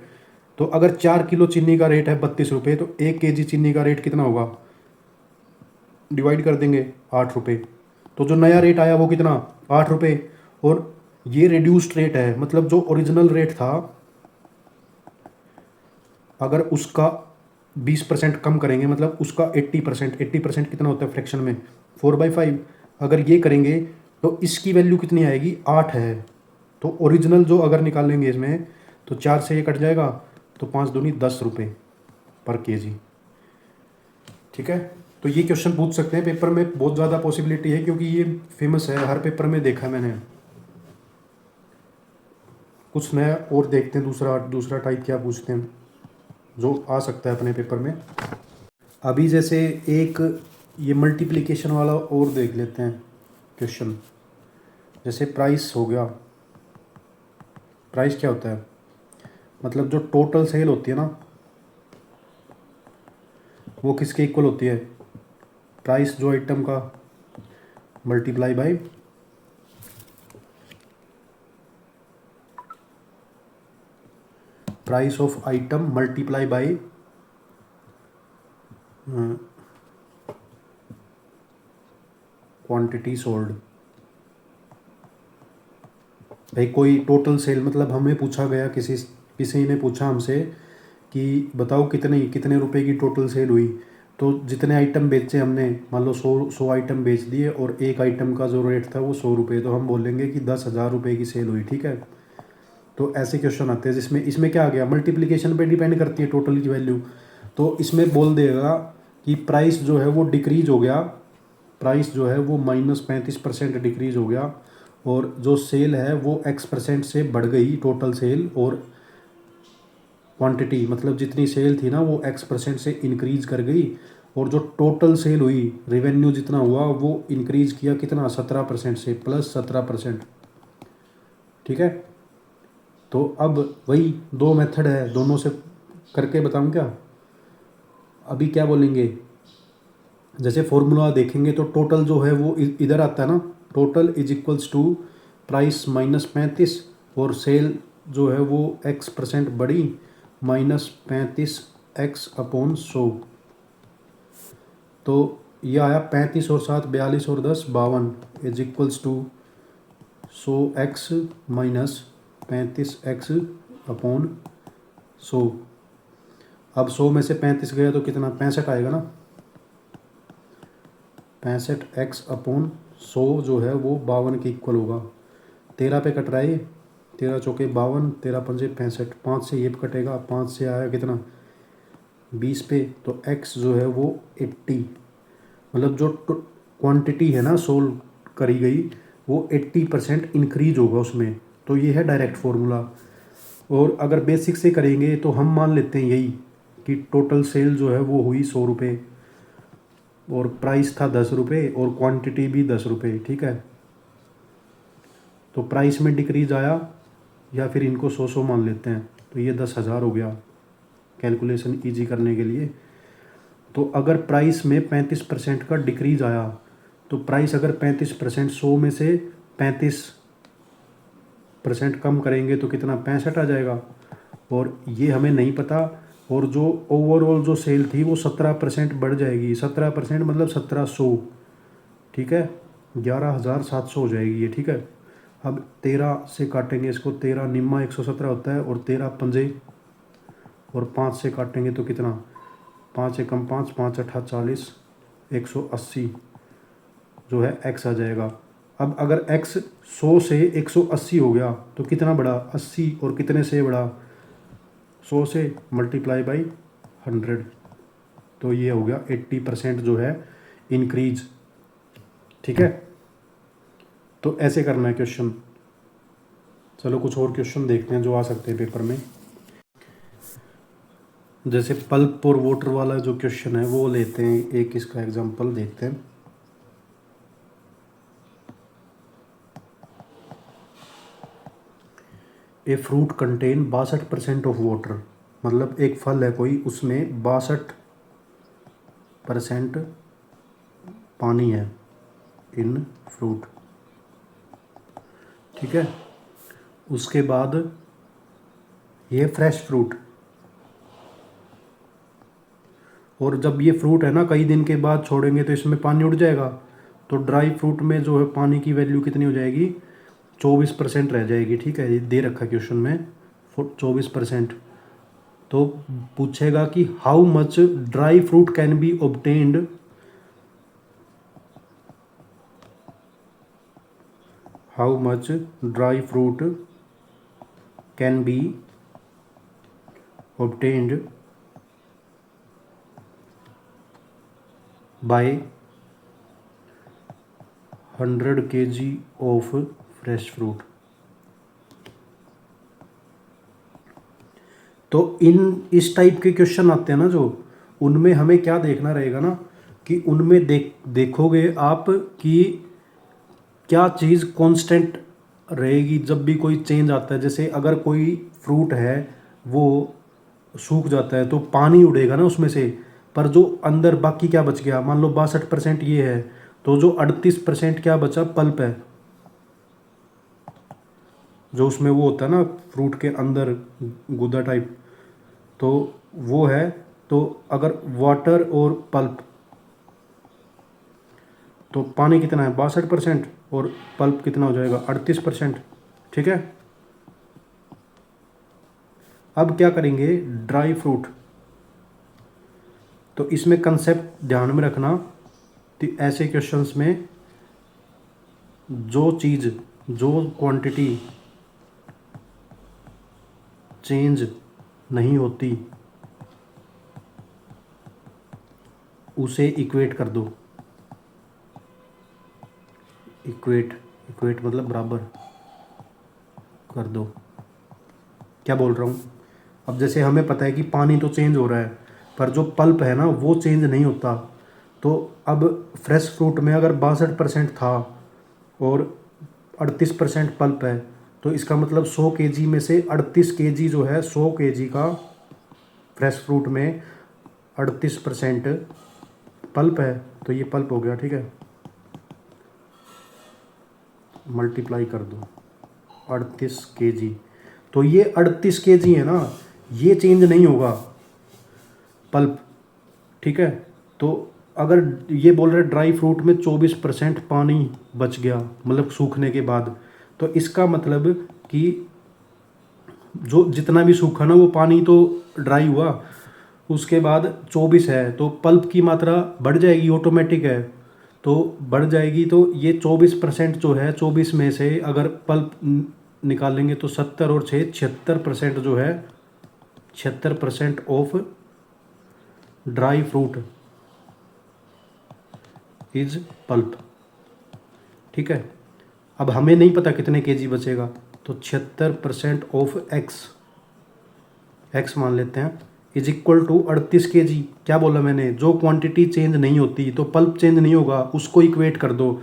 तो अगर 4 किलो चीनी का रेट है 32 रुपये, तो 1 केजी चीनी का रेट कितना होगा, डिवाइड कर देंगे 8 रुपये, तो जो नया रेट आया वो कितना, 8 रुपये। और ये रिड्यूस्ड रेट है, मतलब जो ओरिजिनल रेट था अगर उसका 20% कम करेंगे, मतलब उसका 80% कितना होता है फ्रैक्शन में, 4/5। अगर ये करेंगे तो इसकी वैल्यू कितनी आएगी, 8 है। तो ओरिजिनल जो अगर निकालेंगे इसमें, तो 4 से ये कट जाएगा, तो 5 दूनी 10 रुपये पर केजी, ठीक है। तो ये क्वेश्चन पूछ सकते हैं पेपर में, बहुत ज़्यादा पॉसिबिलिटी है क्योंकि ये फेमस है, हर पेपर में देखा है मैंने। कुछ नया और देखते हैं, दूसरा दूसरा टाइप क्या पूछते हैं जो आ सकता है अपने पेपर में। अभी जैसे एक ये मल्टीप्लिकेशन वाला और देख लेते हैं क्वेश्चन। जैसे प्राइस हो गया, प्राइस क्या होता है, मतलब जो टोटल सेल होती है ना वो किसके इक्वल होती है, प्राइस जो आइटम का multiply by price of item multiply by quantity sold. भाई कोई टोटल सेल, मतलब हमें पूछा गया, किसी ने पूछा हमसे कि बताओ कितने कितने रुपए की टोटल सेल हुई, तो जितने आइटम बेचे हमने, मान लो 100 आइटम बेच दिए और एक आइटम का जो रेट था वो 100 रुपये, तो हम बोलेंगे कि 10,000 रुपये की सेल हुई, ठीक है। तो ऐसे क्वेश्चन आते हैं जिसमें इसमें क्या आ गया, मल्टीप्लिकेशन पे डिपेंड करती है टोटल की वैल्यू। तो इसमें बोल देगा कि प्राइस जो है वो डिक्रीज हो गया, प्राइस जो है वो -35% डिक्रीज हो गया, और जो सेल है वो X% से बढ़ गई टोटल सेल, और क्वांटिटी मतलब जितनी सेल थी ना वो X% से इंक्रीज कर गई, और जो टोटल सेल हुई रेवेन्यू जितना हुआ वो इंक्रीज किया कितना, 17% से, +17%, ठीक है। तो अब वही दो मेथड है, दोनों से करके बताऊं क्या। अभी क्या बोलेंगे, जैसे फॉर्मूला देखेंगे तो टोटल जो है वो इधर आता है ना, total is equals to price -35, और सेल जो है वो X% बढ़ी, -35X/100। तो ये आया 35 और 7 42 और 10 52 is equals to 100X -35X/100। अब 100 में से 35 गया तो कितना, 65 आएगा ना, 65X/100 जो है वो 52 के इक्वल होगा। 13 पे कट रहा है ये, 13 चौके 52, 13 पंजे 65, 5 से ये कटेगा, 5 से आया कितना 20 पे, तो X जो है वो 80, मतलब जो क्वांटिटी है ना सोल्व करी गई वो 80% इंक्रीज होगा उसमें। तो ये है डायरेक्ट फॉर्मूला। और अगर बेसिक से करेंगे तो हम मान लेते हैं यही कि टोटल सेल जो है वो हुई 100 रुपये, और प्राइस था 10 रुपये, और क्वांटिटी भी 10 रुपये, ठीक है। तो प्राइस में डिक्रीज आया, या फिर इनको 100 मान लेते हैं, तो ये 10,000 हो गया कैलकुलेशन इजी करने के लिए। तो अगर प्राइस में 35% का डिक्रीज आया, तो प्राइस अगर 35%, 100 में से 35% कम करेंगे तो कितना, 65 आ जाएगा, और ये हमें नहीं पता। और जो ओवरऑल जो सेल थी वो 17% बढ़ जाएगी, 17% मतलब 1700, ठीक है, 11,700 हो जाएगी ये, ठीक है। अब 13 से काटेंगे इसको, 13 निम्मा 117 होता है, और 13 पंजे, और 5 से काटेंगे तो कितना, 5 एकम 5, 5 अठा 40, 180 जो है X आ जाएगा। अब अगर X 100 से 180 हो गया तो कितना बढ़ा, 80, और कितने से बढ़ा, 100 से, मल्टीप्लाई बाई 100, तो ये हो गया 80% जो है इंक्रीज, ठीक है। तो ऐसे करना है क्वेश्चन। चलो कुछ और क्वेश्चन देखते हैं जो आ सकते हैं पेपर में। जैसे पल्प और वाटर वाला जो क्वेश्चन है वो लेते हैं, एक इसका एग्जांपल देखते हैं। A fruit contain 62% of water, मतलब एक फल है कोई, उसमें 62% पानी है इन फ्रूट, ठीक है। उसके बाद ये फ्रेश फ्रूट, और जब ये फ्रूट है ना कई दिन के बाद छोड़ेंगे तो इसमें पानी उड़ जाएगा, तो ड्राई फ्रूट में जो है पानी की वैल्यू कितनी हो जाएगी, 24% रह जाएगी, ठीक है। ये दे रखा है क्वेश्चन में 24%। तो पूछेगा कि how much dry fruit can be obtained, how much dry fruit can be obtained by 100 kg of fresh fruit. तो इस टाइप के क्वेश्चन आते हैं ना जो, उनमें हमें क्या देखना रहेगा ना, कि उनमें देखोगे आप कि क्या चीज़ कांस्टेंट रहेगी जब भी कोई चेंज आता है। जैसे अगर कोई फ्रूट है वो सूख जाता है तो पानी उड़ेगा ना उसमें से, पर जो अंदर बाकी क्या बच गया, मान लो 62% ये है, तो जो 38% क्या बचा, पल्प है, जो उसमें वो होता है ना फ्रूट के अंदर गुदा टाइप, तो वो है। तो अगर वाटर और पल्प, तो पानी कितना है 62% और पल्प कितना हो जाएगा 38%। ठीक है। अब क्या करेंगे, ड्राई फ्रूट। तो इसमें कंसेप्ट ध्यान में रखना, तो ऐसे क्वेश्चंस में जो चीज़, जो क्वांटिटी चेंज नहीं होती उसे इक्वेट कर दो। इक्वेट, इक्वेट मतलब बराबर कर दो। क्या बोल रहा हूँ, अब जैसे हमें पता है कि पानी तो चेंज हो रहा है, पर जो पल्प है ना वो चेंज नहीं होता। तो अब फ्रेश फ्रूट में अगर 62% था और 38% पल्प है, तो इसका मतलब 100 kg में से 38 kg जो है, 100 kg का फ्रेश फ्रूट में 38% पल्प है, तो ये पल्प हो गया। ठीक है, मल्टीप्लाई कर दो 38 kg, तो ये 38 kg है ना, ये चेंज नहीं होगा पल्प। ठीक है, तो अगर ये बोल रहे ड्राई फ्रूट में 24% पानी बच गया, मतलब सूखने के बाद, तो इसका मतलब कि जो जितना भी सूखा ना वो पानी तो ड्राई हुआ, उसके बाद 24 है, तो पल्प की मात्रा बढ़ जाएगी, ऑटोमेटिक है, तो बढ़ जाएगी। तो ये 24% जो है, 24 में से अगर पल्प निकालेंगे तो 70 और 6 76% जो है, 76% of dry fruit is pulp. ठीक है, अब हमें नहीं पता कितने केजी बचेगा, तो 76% ऑफ एक्स, एक्स मान लेते हैं, इज इक्वल टू 38 kg। क्या बोला मैंने, जो क्वांटिटी चेंज नहीं होती, तो पल्प चेंज नहीं होगा, उसको इक्वेट कर दो।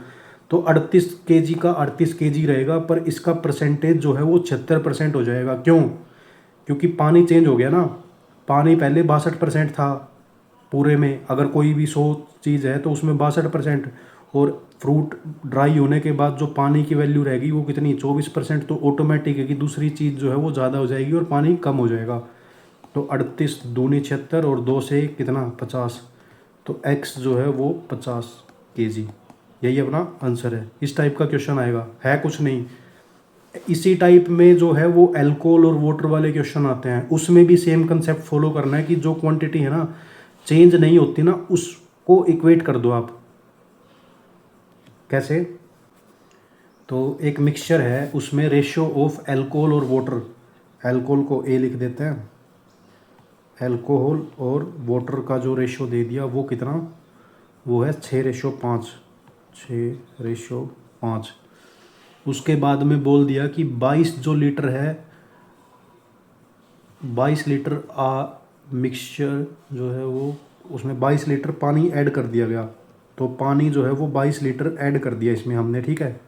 तो 38 kg का 38 kg रहेगा, पर इसका परसेंटेज जो है वो 76% हो जाएगा। क्यों, क्योंकि पानी चेंज हो गया ना। पानी पहले 62% था पूरे में, अगर कोई भी 100 चीज़ है तो उसमें 62%, और फ्रूट ड्राई होने के बाद जो पानी की वैल्यू रहेगी वो कितनी, 24%। तो ऑटोमेटिक है कि दूसरी चीज़ जो है वो ज़्यादा हो जाएगी और पानी कम हो जाएगा। तो 38 दूनी 76 और 2 से कितना 50, तो एक्स जो है वो 50 kg। यही अपना आंसर है। इस टाइप का क्वेश्चन आएगा, है कुछ नहीं। इसी टाइप में जो है वो एल्कोहल और वाटर वाले क्वेश्चन आते हैं, उसमें भी सेम कंसेप्ट फॉलो करना है कि जो क्वांटिटी है ना चेंज नहीं होती ना, उसको इक्वेट कर दो आप। कैसे, तो एक मिक्सचर है, उसमें रेशियो ऑफ एल्कोहल और वाटर, एल्कोहल को ए लिख देते हैं, एल्कोहल और वाटर का जो रेशियो दे दिया वो कितना, वो है 6:5, 6:5। उसके बाद में बोल दिया कि 22 जो लीटर है, 22 लीटर मिक्सचर जो है वो, उसमें 22 लीटर पानी ऐड कर दिया गया। तो पानी जो है वो 22 लीटर ऐड कर दिया इसमें हमने। ठीक है,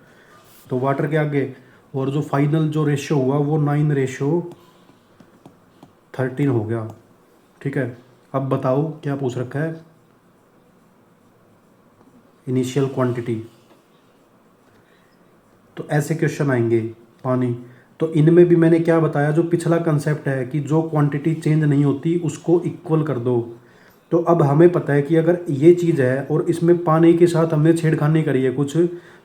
तो वाटर के आगे, और जो फाइनल जो रेशियो हुआ वो 9:13 हो गया। ठीक है, अब बताओ क्या पूछ रखा है, इनिशियल क्वांटिटी। तो ऐसे क्वेश्चन आएंगे पानी। तो इनमें भी मैंने क्या बताया, जो पिछला कंसेप्ट है कि जो क्वांटिटी चेंज नहीं होती उसको इक्वल कर दो। तो अब हमें पता है कि अगर ये चीज़ है और इसमें पानी के साथ हमने छेड़खानी करी है कुछ,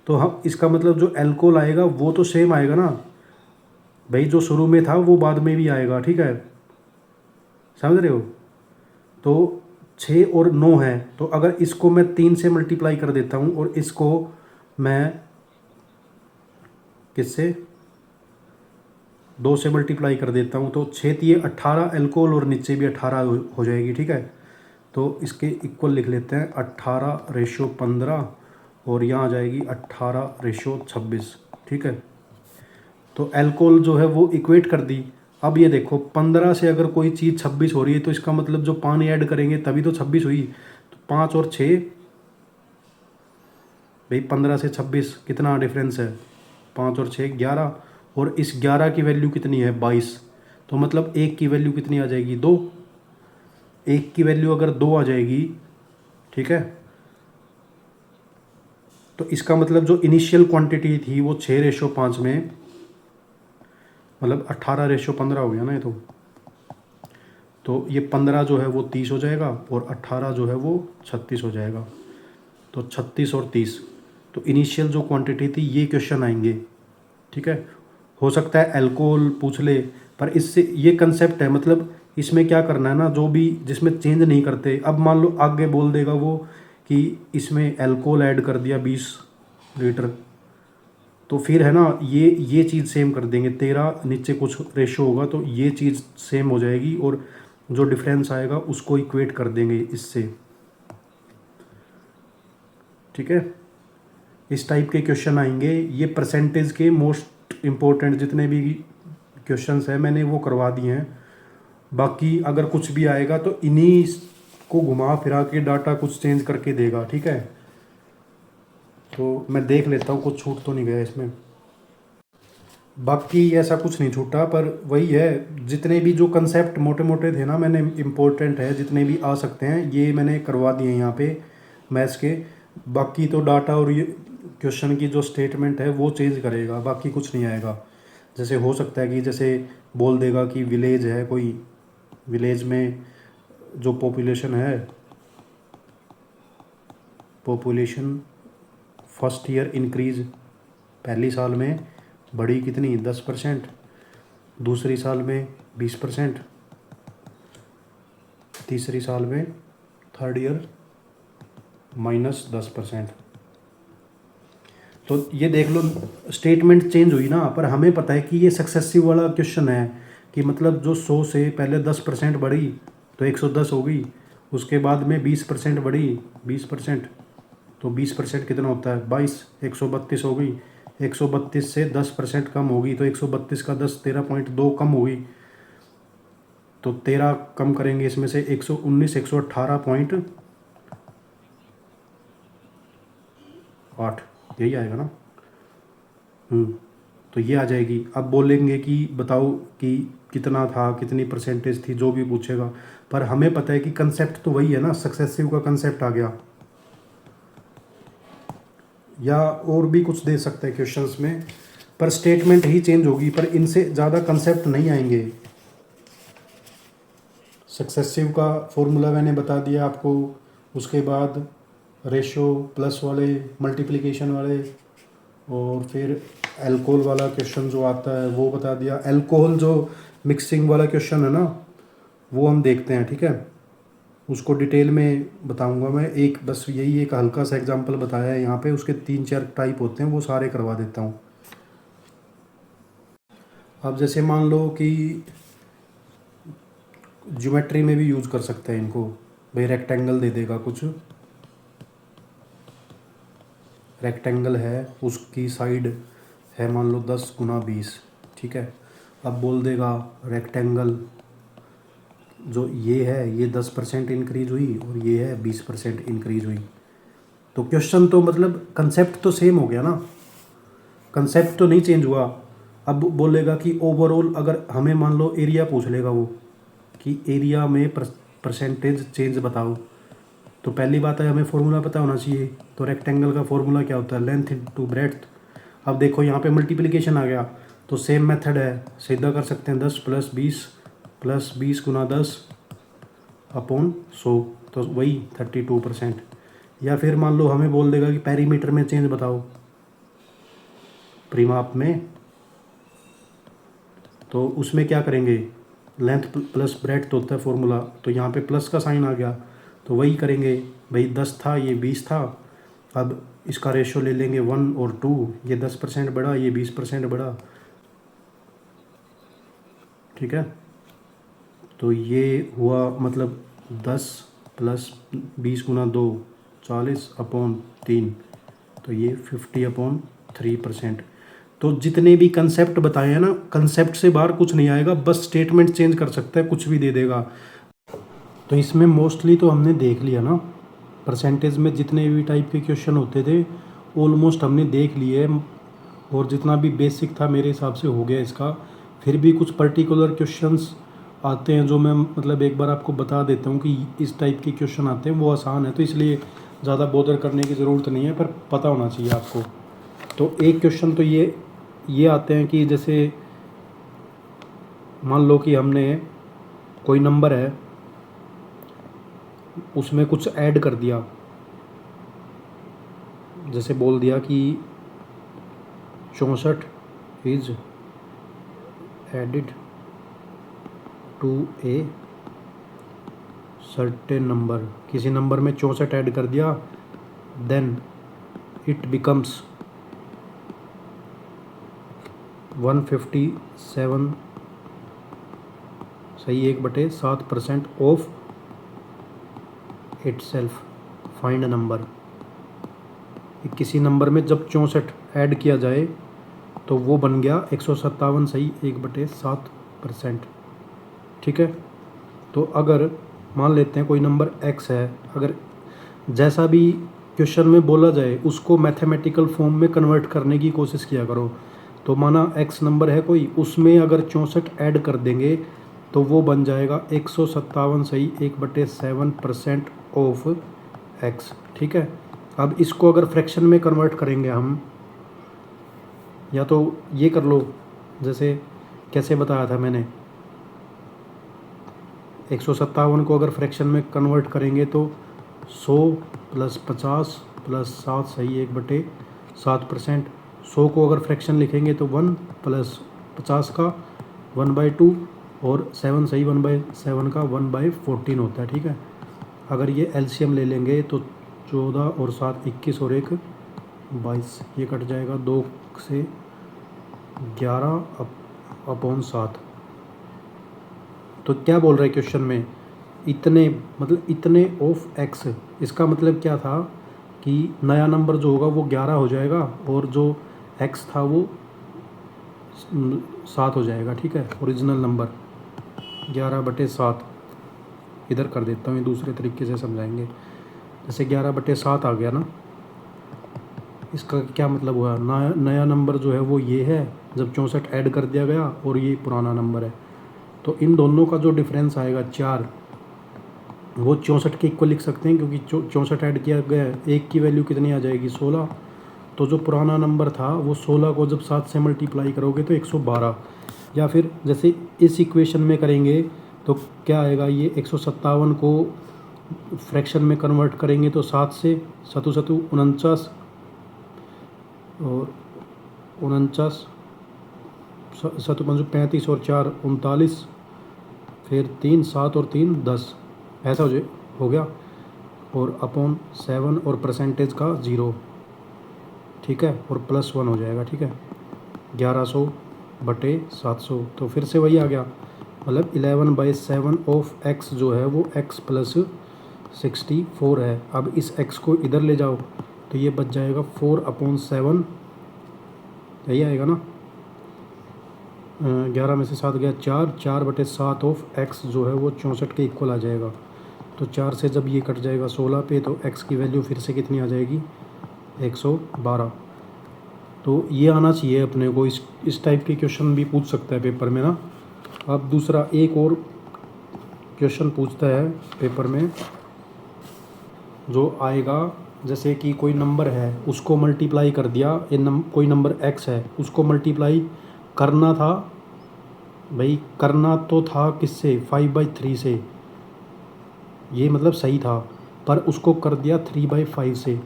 तो हम इसका मतलब जो अल्कोहल आएगा वो तो सेम आएगा ना भाई, जो शुरू में था वो बाद में भी आएगा। ठीक है, समझ रहे हो। तो 6 और 9 है, तो अगर इसको मैं 3 से मल्टीप्लाई कर देता हूँ और इसको मैं किससे, 2 से मल्टीप्लाई कर देता हूँ, तो 6 × 18 अल्कोहल और नीचे भी 18 हो जाएगी। ठीक है, तो इसके इक्वल लिख लेते हैं 18:15, और यहाँ आ जाएगी 18:26। ठीक है, तो अल्कोहल जो है वो इक्वेट कर दी। अब ये देखो 15 से अगर कोई चीज़ 26 हो रही है तो इसका मतलब जो पानी ऐड करेंगे तभी तो 26 हुई। तो 5 और 6, भाई 15 से 26 कितना डिफरेंस है, 5 और 6 11, और इस 11 की वैल्यू कितनी है 22। तो मतलब एक की वैल्यू कितनी आ जाएगी 2, एक की वैल्यू अगर 2 आ जाएगी, ठीक है, तो इसका मतलब जो इनिशियल क्वांटिटी थी वो 6:5 में, मतलब 18:15 हो गया ना ये तो ये 15 जो है वो 30 हो जाएगा और 18 जो है वो 36 हो जाएगा। तो 36 और 30, तो इनिशियल जो क्वांटिटी थी ये क्वेश्चन आएंगे, ठीक है। हो सकता है अल्कोहल पूछ ले, पर इससे ये कंसेप्ट है, मतलब इसमें क्या करना है ना, जो भी जिसमें चेंज नहीं करते, अब मान लो आगे बोल देगा वो कि इसमें अल्कोहल ऐड कर दिया 20 लीटर, तो फिर है ना ये चीज़ सेम कर देंगे, 13 नीचे कुछ रेशो होगा तो ये चीज़ सेम हो जाएगी, और जो डिफरेंस आएगा उसको इक्वेट कर देंगे इससे, ठीक है। इस टाइप के क्वेश्चन आएंगे। ये परसेंटेज के मोस्ट इम्पोर्टेंट जितने भी क्वेश्चंस हैं मैंने वो करवा दिए हैं। बाकी अगर कुछ भी आएगा तो इन्हीं को घुमा फिरा के डाटा कुछ चेंज करके देगा, ठीक है। तो मैं देख लेता हूँ कुछ छूट तो नहीं गया इसमें। बाकी ऐसा कुछ नहीं छूटा, पर वही है, जितने भी जो कंसेप्ट मोटे मोटे थे ना मैंने, इम्पोर्टेंट है जितने भी आ सकते हैं ये मैंने करवा दिए हैं यहाँ पे मैथ्स के। बाकी तो डाटा और ये क्वेश्चन की जो स्टेटमेंट है वो चेंज करेगा, बाकी कुछ नहीं आएगा। जैसे हो सकता है कि जैसे बोल देगा कि विलेज है कोई, विलेज में जो पॉपुलेशन है, पॉपुलेशन फर्स्ट ईयर इंक्रीज, पहली साल में बढ़ी कितनी 10%, दूसरी साल में 20%, तीसरी साल में थर्ड ईयर -10%। तो ये देख लो स्टेटमेंट चेंज हुई ना, पर हमें पता है कि ये सक्सेसिव वाला क्वेश्चन है, कि मतलब जो 100 से पहले 10% बढ़ी तो 110 हो गई, उसके बाद में 20% बढ़ी 20%, तो 20% कितना होता है 22, 132 हो गई, 132 से 10% कम होगी तो 132 का 10 13.2 कम होगी, तो 13 कम करेंगे इसमें से 119, 118.8, यही आएगा ना। तो ये आ जाएगी। अब बोलेंगे कि बताओ कि कितना था, कितनी परसेंटेज थी, जो भी पूछेगा, पर हमें पता है कि कंसेप्ट तो वही है ना, सक्सेसिव का कंसेप्ट आ गया। या और भी कुछ दे सकते हैं क्वेश्चंस में, पर स्टेटमेंट ही चेंज होगी, पर इनसे ज़्यादा कंसेप्ट नहीं आएंगे। सक्सेसिव का फॉर्मूला मैंने बता दिया आपको, उसके बाद रेशो प्लस वाले, मल्टीप्लिकेशन वाले, और फिर अल्कोहल वाला क्वेश्चन जो आता है वो बता दिया। अल्कोहल जो मिक्सिंग वाला क्वेश्चन है ना वो हम देखते हैं, ठीक है, उसको डिटेल में बताऊंगा मैं। एक बस यही एक हल्का सा एग्जांपल बताया है यहाँ पे, उसके 3-4 टाइप होते हैं, वो सारे करवा देता हूँ। अब जैसे मान लो कि ज्योमेट्री में भी यूज कर सकते हैं इनको, भाई रेक्टेंगल दे देगा कुछ, रेक्टेंगल है उसकी साइड है मान लो 10x20, ठीक है। अब बोल देगा रेक्टेंगल जो ये है ये 10% इंक्रीज हुई और ये है 20% इंक्रीज हुई, तो क्वेश्चन तो मतलब कंसेप्ट तो सेम हो गया ना, कंसेप्ट तो नहीं चेंज हुआ। अब बोलेगा कि ओवरऑल, अगर हमें मान लो एरिया पूछ लेगा वो कि एरिया में परसेंटेज चेंज बताओ, तो पहली बात है हमें फॉर्मूला पता होना चाहिए। तो रेक्टेंगल का फॉर्मूला क्या होता है, लेंथ इनटू ब्रेड्थ। अब देखो यहाँ पे मल्टीप्लिकेशन आ गया, तो सेम मेथड है, सीधा कर सकते हैं 10 + 20 × 10 अपॉन 100, तो वही 32%। या फिर मान लो हमें बोल देगा कि पेरीमीटर में चेंज बताओ, परिमाप में, तो उसमें क्या करेंगे, लेंथ प्लस ब्रेड्थ तो होता है फॉर्मूला, तो यहाँ पे प्लस का साइन आ गया, तो वही करेंगे, भाई 10 था ये 20 था, अब इसका रेशो ले लेंगे 1 और 2, ये 10% बढ़ा ये 20% बढ़ा, ठीक है। तो ये हुआ मतलब 10 + 20 × 2 40 अपॉन 3, तो ये 50/3%। तो जितने भी कंसेप्ट बताए हैं ना, कंसेप्ट से बाहर कुछ नहीं आएगा, बस स्टेटमेंट चेंज कर सकता है, कुछ भी दे देगा। तो इसमें मोस्टली तो हमने देख लिया ना, परसेंटेज में जितने भी टाइप के क्वेश्चन होते थे ऑलमोस्ट हमने देख लिए, और जितना भी बेसिक था मेरे हिसाब से हो गया इसका। फिर भी कुछ पर्टिकुलर क्वेश्चंस आते हैं जो मैं मतलब एक बार आपको बता देता हूँ कि इस टाइप के क्वेश्चन आते हैं, वो आसान है, तो इसलिए ज़्यादा बॉदर करने की ज़रूरत नहीं है, पर पता होना चाहिए आपको। तो एक क्वेश्चन तो ये आते हैं कि जैसे मान लो कि हमने कोई नंबर है, उसमें कुछ ऐड कर दिया, जैसे बोल दिया कि 64 is added to a certain number, किसी नंबर में 64 ऐड कर दिया, देन इट बिकम्स 157 सही 1/7% of it self, find number. किसी नंबर में जब 64 ऐड किया जाए तो वो बन गया 157 सही 1/7%। ठीक है। तो अगर मान लेते हैं कोई नंबर x है, अगर जैसा भी क्वेश्चन में बोला जाए उसको मैथमेटिकल फॉर्म में कन्वर्ट करने की कोशिश किया करो। तो माना x नंबर है कोई, उसमें अगर 64 ऐड कर देंगे तो वो बन जाएगा 157 सही 1/7% ऑफ x। ठीक है। अब इसको अगर फ्रैक्शन में कन्वर्ट करेंगे हम, या तो ये कर लो, जैसे कैसे बताया था मैंने, 157 को अगर फ्रैक्शन में कन्वर्ट करेंगे तो 100 + 50 + 7 सही 1/7%। 100 को अगर फ्रैक्शन लिखेंगे तो 1 + 50 का 1/2 और 7 सही 1/7 का 1/14 होता है। ठीक है। अगर ये एलसीएम ले लेंगे तो 14 और 7 21 और 1 22, ये कट जाएगा 2 से 11/7। तो क्या बोल रहे हैं क्वेश्चन में, इतने मतलब इतने ऑफ x, इसका मतलब क्या था कि नया नंबर जो होगा वो 11 हो जाएगा और जो x था वो 7 हो जाएगा। ठीक है। ओरिजिनल नंबर 11/7, इधर कर देता हूँ, ये दूसरे तरीके से समझाएंगे। जैसे 11/7 आ गया ना, इसका क्या मतलब हुआ, नया नंबर जो है वो ये है जब 64 ऐड कर दिया गया, और ये पुराना नंबर है। तो इन दोनों का जो डिफरेंस आएगा 4, वो 64 के इक्वल लिख सकते हैं, क्योंकि 64 ऐड किया गया है, एक की वैल्यू कितनी आ जाएगी 16। तो जो पुराना नंबर था वो 16 को जब 7 से मल्टीप्लाई करोगे तो 112। या फिर जैसे इस इक्वेशन में करेंगे तो क्या आएगा, ये 157 को फ्रैक्शन में कन्वर्ट करेंगे तो 7 से 7 7 49 और 49 7 5 35 और 4 39, फिर 3 7 और 3 10, ऐसा हो गया, और अपॉन 7 और परसेंटेज का 0। ठीक है। और +1 हो जाएगा। ठीक है। 1100/700, तो फिर से वही आ गया, मतलब 11/7 ऑफ x जो है वो x + 64 है। अब इस x को इधर ले जाओ तो ये बच जाएगा 4/7, यही आएगा ना, 11 में से 7 गया 4, 4/7 ऑफ x जो है वो 64 के इक्वल आ जाएगा। तो 4 से जब ये कट जाएगा 16 पे, तो x की वैल्यू फिर से कितनी आ जाएगी 112। तो ये आना चाहिए अपने को, इस टाइप के क्वेश्चन भी पूछ सकता है पेपर में ना। अब दूसरा एक और क्वेश्चन पूछता है पेपर में जो आएगा, जैसे कि कोई नंबर है उसको मल्टीप्लाई कर दिया, कोई नंबर x है उसको मल्टीप्लाई करना था, भाई करना तो था किससे, 5/3 से, ये मतलब सही था, पर उसको कर दिया 3/5 से,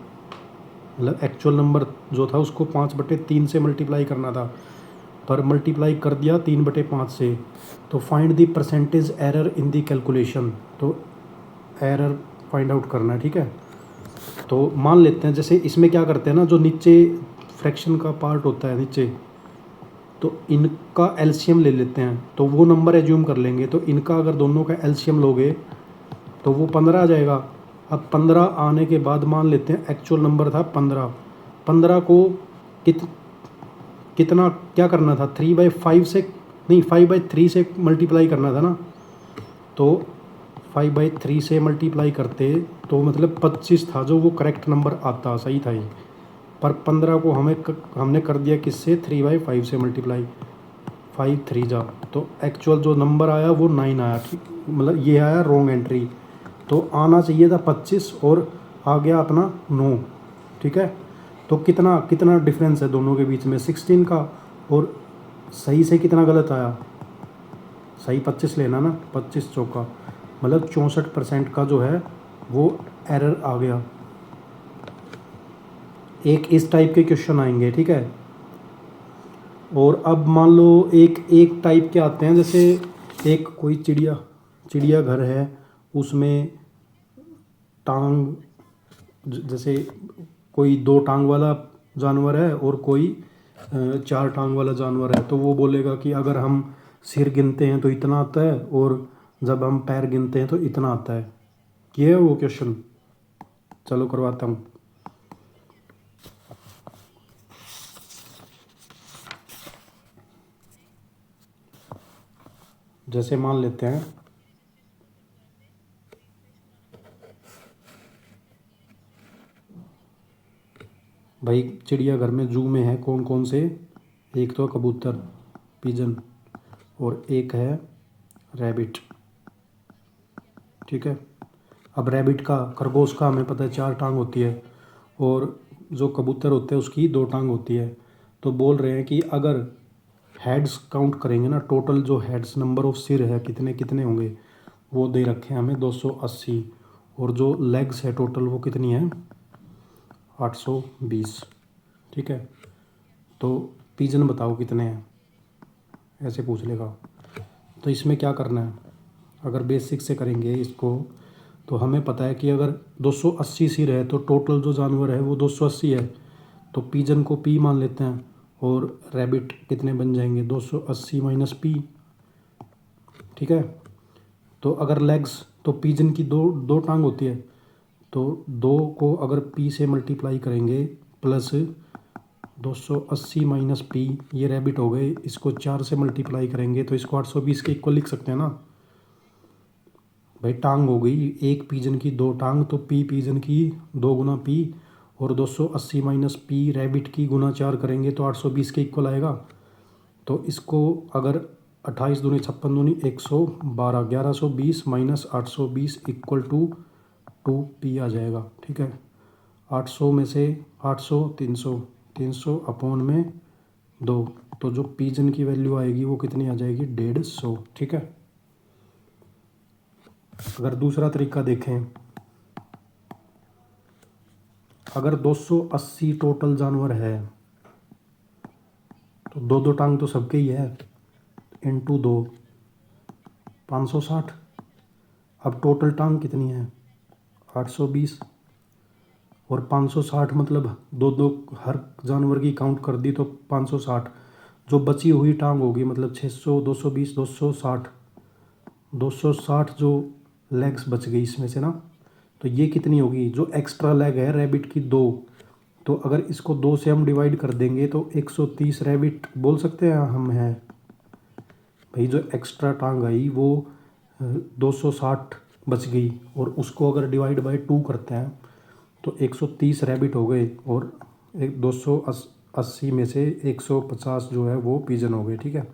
मतलब एक्चुअल नंबर जो था उसको 5/3 से मल्टीप्लाई करना था, पर मल्टीप्लाई कर दिया 3/5 से। तो find the percentage error in the calculation, तो एरर फाइंड आउट करना है। ठीक है। तो मान लेते हैं जैसे इसमें क्या करते हैं ना, जो नीचे फ्रैक्शन का पार्ट होता है नीचे, तो इनका एलसीएम ले लेते हैं, तो वो नंबर एज्यूम कर लेंगे, तो इनका अगर दोनों का एलसीएम लोगे तो वो 15 आ जाएगा। अब 15 आने के बाद मान लेते हैं एक्चुअल नंबर था 15, 15 को कितना क्या करना था, 3/5 से नहीं 5/3 से मल्टीप्लाई करना था ना, तो 5/3 से मल्टीप्लाई करते तो मतलब 25 था जो वो करेक्ट नंबर आता, सही था ये। पर 15 को हमने कर दिया किससे, 3/5 से मल्टीप्लाई, 5 3 जा, तो एक्चुअल जो नंबर आया वो 9 आया, ठीक, मतलब ये आया रॉन्ग एंट्री। तो आना चाहिए था 25 और आ गया अपना 9, ठीक है। तो कितना कितना डिफरेंस है दोनों के बीच में, 16 का, और सही से कितना गलत आया, सही 25 लेना ना, 25 चौका मतलब 64% का जो है वो एरर आ गया। एक इस टाइप के क्वेश्चन आएंगे, ठीक है। और अब मान लो एक एक टाइप के आते हैं, जैसे एक कोई चिड़िया घर है, उसमें टांग, जैसे कोई 2 टांग वाला जानवर है और कोई 4 टांग वाला जानवर है, तो वो बोलेगा कि अगर हम सिर गिनते हैं तो इतना आता है और जब हम पैर गिनते हैं तो इतना आता है। ये है वो क्वेश्चन, चलो करवाता हूँ। जैसे मान लेते हैं भाई, चिड़ियाघर में जू में है कौन कौन से, एक तो कबूतर पिजन, और एक है रैबिट, ठीक है। अब रैबिट का, खरगोश का हमें पता है 4 टांग होती है, और जो कबूतर होते हैं उसकी 2 टांग होती है। तो बोल रहे हैं कि अगर हेड्स काउंट करेंगे ना, टोटल जो हेड्स, नंबर ऑफ सिर है कितने कितने होंगे, वो दे रखे हैं हमें 280, और जो लेग्स है टोटल वो कितनी है, 820, ठीक है। तो पिजन बताओ कितने हैं, ऐसे पूछ लेगा। तो इसमें क्या करना है, अगर बेसिक से करेंगे इसको, तो हमें पता है कि अगर 280 सिर है तो टोटल जो जानवर है वो 280 है, तो पिजन को पी मान लेते हैं, और रैबिट कितने बन जाएंगे, 280 माइनस पी, ठीक है। तो अगर लेग्स, तो पिजन की दो दो टांग होती है, तो 2 को अगर पी से मल्टीप्लाई करेंगे प्लस 280 माइनस पी, ये रैबिट हो गए, इसको 4 से मल्टीप्लाई करेंगे तो इसको 820 के इक्वल लिख सकते हैं ना भाई। टांग हो गई एक पिजन की 2 टांग, तो पी पिजन की 2 गुना पी, और 280 माइनस पी रैबिट की गुना 4 करेंगे तो 820 के इक्वल आएगा। तो इसको अगर 28 दूनी 56 दूनी 112, 1120 माइनस 820 इक्वल टू 2p आ जाएगा, ठीक है। 800 में से 800, 300, 300 अपॉन में 2, तो जो पिजन की वैल्यू आएगी वो कितनी आ जाएगी, 150, ठीक है। अगर दूसरा तरीका देखें, अगर 280 टोटल जानवर है तो 2 टांग तो सबके ही है, इंटू 2, 560। अब टोटल टांग कितनी है, 820, और 560 मतलब 2 हर जानवर की काउंट कर दी तो 560, जो बची हुई टांग होगी मतलब 600, 220, 260, 260 जो लेग्स बच गई इसमें से ना, तो ये कितनी होगी, जो एक्स्ट्रा लेग है रैबिट की 2, तो अगर इसको 2 से हम डिवाइड कर देंगे तो 130 रैबिट बोल सकते हैं हम हैं भाई। जो एक्स्ट्रा टांग आई वो 260 बच गई, और उसको अगर डिवाइड बाय 2 करते हैं तो 130 रैबिट हो गए, और एक 280 में से 150 जो है वो पिजन हो गए, ठीक है।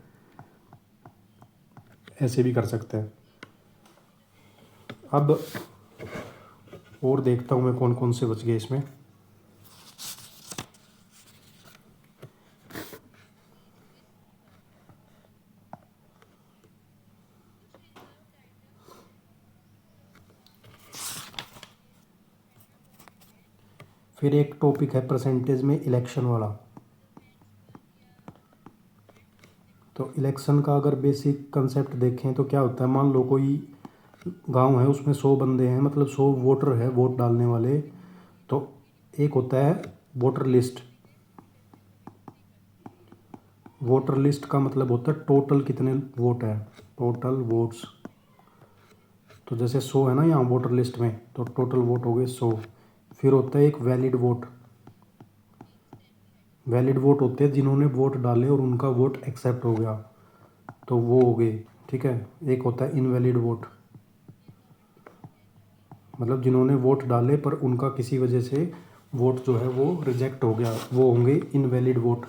ऐसे भी कर सकते हैं। अब और देखता हूँ मैं कौन कौन से बच गए इसमें। फिर एक टॉपिक है परसेंटेज में इलेक्शन वाला। तो इलेक्शन का अगर बेसिक कंसेप्ट देखें तो क्या होता है, मान लो कोई गांव है उसमें 100 बंदे हैं, मतलब 100 वोटर है वोट डालने वाले। तो एक होता है वोटर लिस्ट। वोटर लिस्ट का मतलब होता है टोटल कितने वोट है, टोटल वोट्स। तो जैसे 100 है ना यहाँ वोटर लिस्ट में, तो टोटल वोट हो गए 100। फिर होता है एक वैलिड वोट। वैलिड वोट होते हैं जिन्होंने वोट डाले और उनका वोट एक्सेप्ट हो गया, तो वो हो गए, ठीक है। एक होता है इनवैलिड वोट, मतलब जिन्होंने वोट डाले पर उनका किसी वजह से वोट जो है वो रिजेक्ट हो गया, वो होंगे इनवैलिड वोट।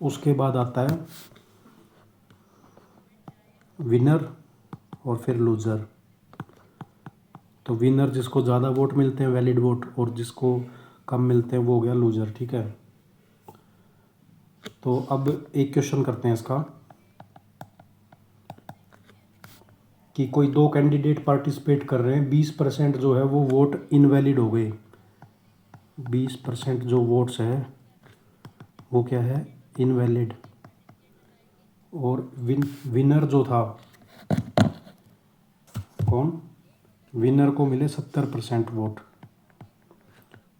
उसके बाद आता है विनर और फिर लूज़र। तो विनर जिसको ज़्यादा वोट मिलते हैं वैलिड वोट, और जिसको कम मिलते हैं वो हो गया लूज़र, ठीक है। तो अब एक क्वेश्चन करते हैं इसका कि कोई दो कैंडिडेट पार्टिसिपेट कर रहे हैं, 20% जो है वो वोट इनवैलिड हो गए, 20% जो वोट्स है वो क्या है, इनवैलिड। और विनर जो था कौन, विनर को मिले 70% vote,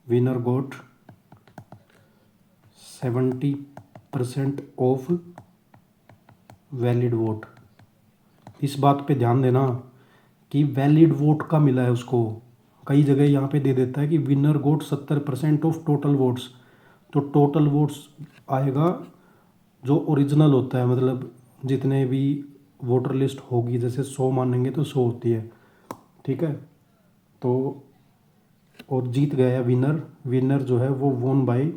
winner got 70% of valid vote. इस बात पे ध्यान देना कि वैलिड वोट का मिला है उसको, कई जगह यहाँ पे दे देता है कि winner got 70% of total votes, तो टोटल वोट्स आएगा जो ओरिजिनल होता है, मतलब जितने भी वोटर लिस्ट होगी, जैसे 100 मानेंगे तो 100 होती है, ठीक है। तो और जीत गया विनर, विनर जो है वो वोन बाई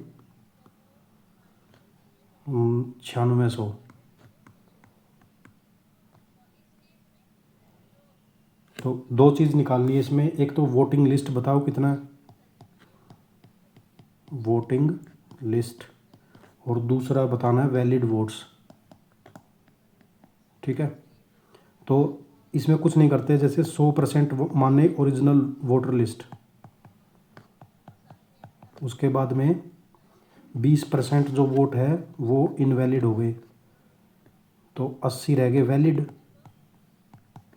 9600। तो दो चीज़ निकालनी है इसमें, एक तो वोटिंग लिस्ट बताओ कितना है, वोटिंग लिस्ट, और दूसरा बताना है वैलिड वोट्स, ठीक है। तो इसमें कुछ नहीं करते, जैसे 100% माने ओरिजिनल वोटर लिस्ट, उसके बाद में 20% जो वोट है वो इनवैलिड हो गए, तो 80 रह गए वैलिड।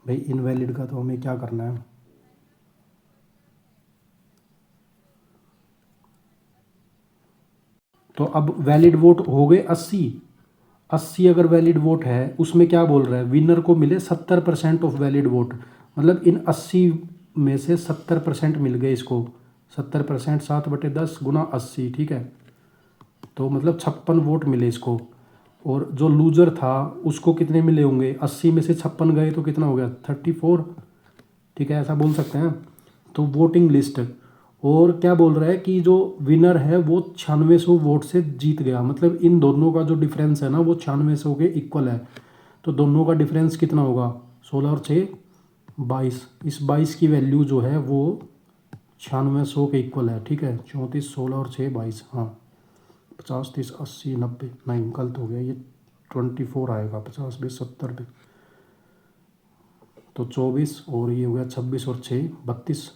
भाई इनवैलिड का तो हमें क्या करना है, तो अब वैलिड वोट हो गए 80 अगर वैलिड वोट है, उसमें क्या बोल रहा है, विनर को मिले 70% ऑफ वैलिड वोट, मतलब इन 80 में से 70% मिल गए इसको, 70% 7/10 गुना 80, ठीक है। तो मतलब 56 वोट मिले इसको। और जो लूजर था उसको कितने मिले होंगे, 80 में से 56 गए तो कितना हो गया, 34, ठीक है, ऐसा बोल सकते हैं। तो वोटिंग लिस्ट, और क्या बोल रहा है कि जो विनर है वो 9600 वोट से जीत गया, मतलब इन दोनों का जो डिफरेंस है ना वो 9600 के इक्वल है। तो दोनों का डिफरेंस कितना होगा, 16 और 6 22, इस 22 की वैल्यू जो है वो 9600 के इक्वल है, ठीक है। 34 16 और 6 22, हाँ 50 30 80 90, नहीं गलत हो गया, ये 24 आएगा, 50 20 70 पे, तो 24, और ये हो गया 26 और 6 32,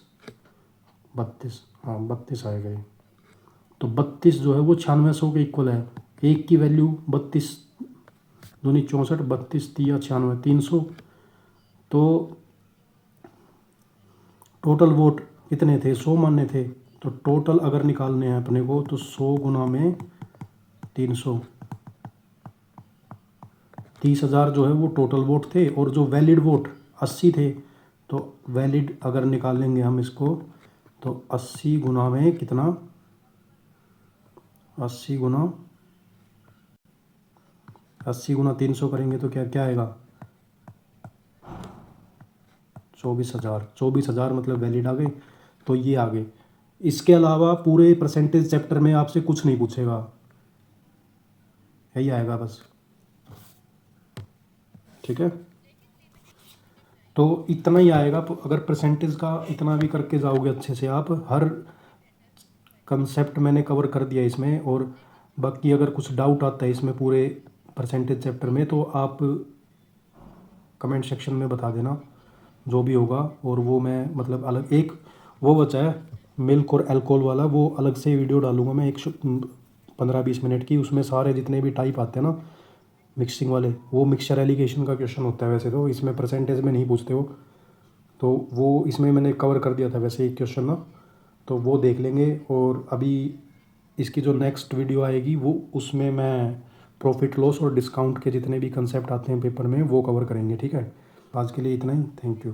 32, हाँ 32 आएगा ये। तो 32 जो है वो 9600 के इक्वल है, एक की वैल्यू 32 दूनी 64, 32 तिया 96, 300। तो टोटल वोट कितने थे, 100 मानने थे, तो टोटल अगर निकालने हैं अपने को तो 100 गुना में 300, 30,000 जो है वो टोटल वोट थे, और जो वैलिड वोट 80 थे, तो वैलिड अगर निकालेंगे हम इसको तो 80 गुना में कितना, 80 गुना 300 करेंगे तो क्या क्या आएगा, 24,000, 24,000 मतलब वैलिड आ गए, तो ये आ गए। इसके अलावा पूरे परसेंटेज चैप्टर में आपसे कुछ नहीं पूछेगा, यही आएगा बस, ठीक है। तो इतना ही आएगा, तो अगर परसेंटेज का इतना भी करके जाओगे अच्छे से, आप हर कंसेप्ट मैंने कवर कर दिया इसमें, और बाकी अगर कुछ डाउट आता है इसमें पूरे परसेंटेज चैप्टर में तो आप कमेंट सेक्शन में बता देना, जो भी होगा। और वो मैं मतलब अलग एक वो बचा है मिल्क और अल्कोहल वाला, वो अलग से वीडियो डालूंगा मैं, 15-20 मिनट की, उसमें सारे जितने भी टाइप आते हैं ना मिक्सिंग वाले, वो मिक्सचर एलिगेशन का क्वेश्चन होता है वैसे, तो इसमें परसेंटेज में नहीं पूछते हो, तो वो इसमें मैंने कवर कर दिया था वैसे एक क्वेश्चन ना, तो वो देख लेंगे। और अभी इसकी जो नेक्स्ट वीडियो आएगी वो उसमें मैं प्रॉफिट लॉस और डिस्काउंट के जितने भी कंसेप्ट आते हैं पेपर में वो कवर करेंगे, ठीक है। आज के लिए इतना ही, थैंक यू।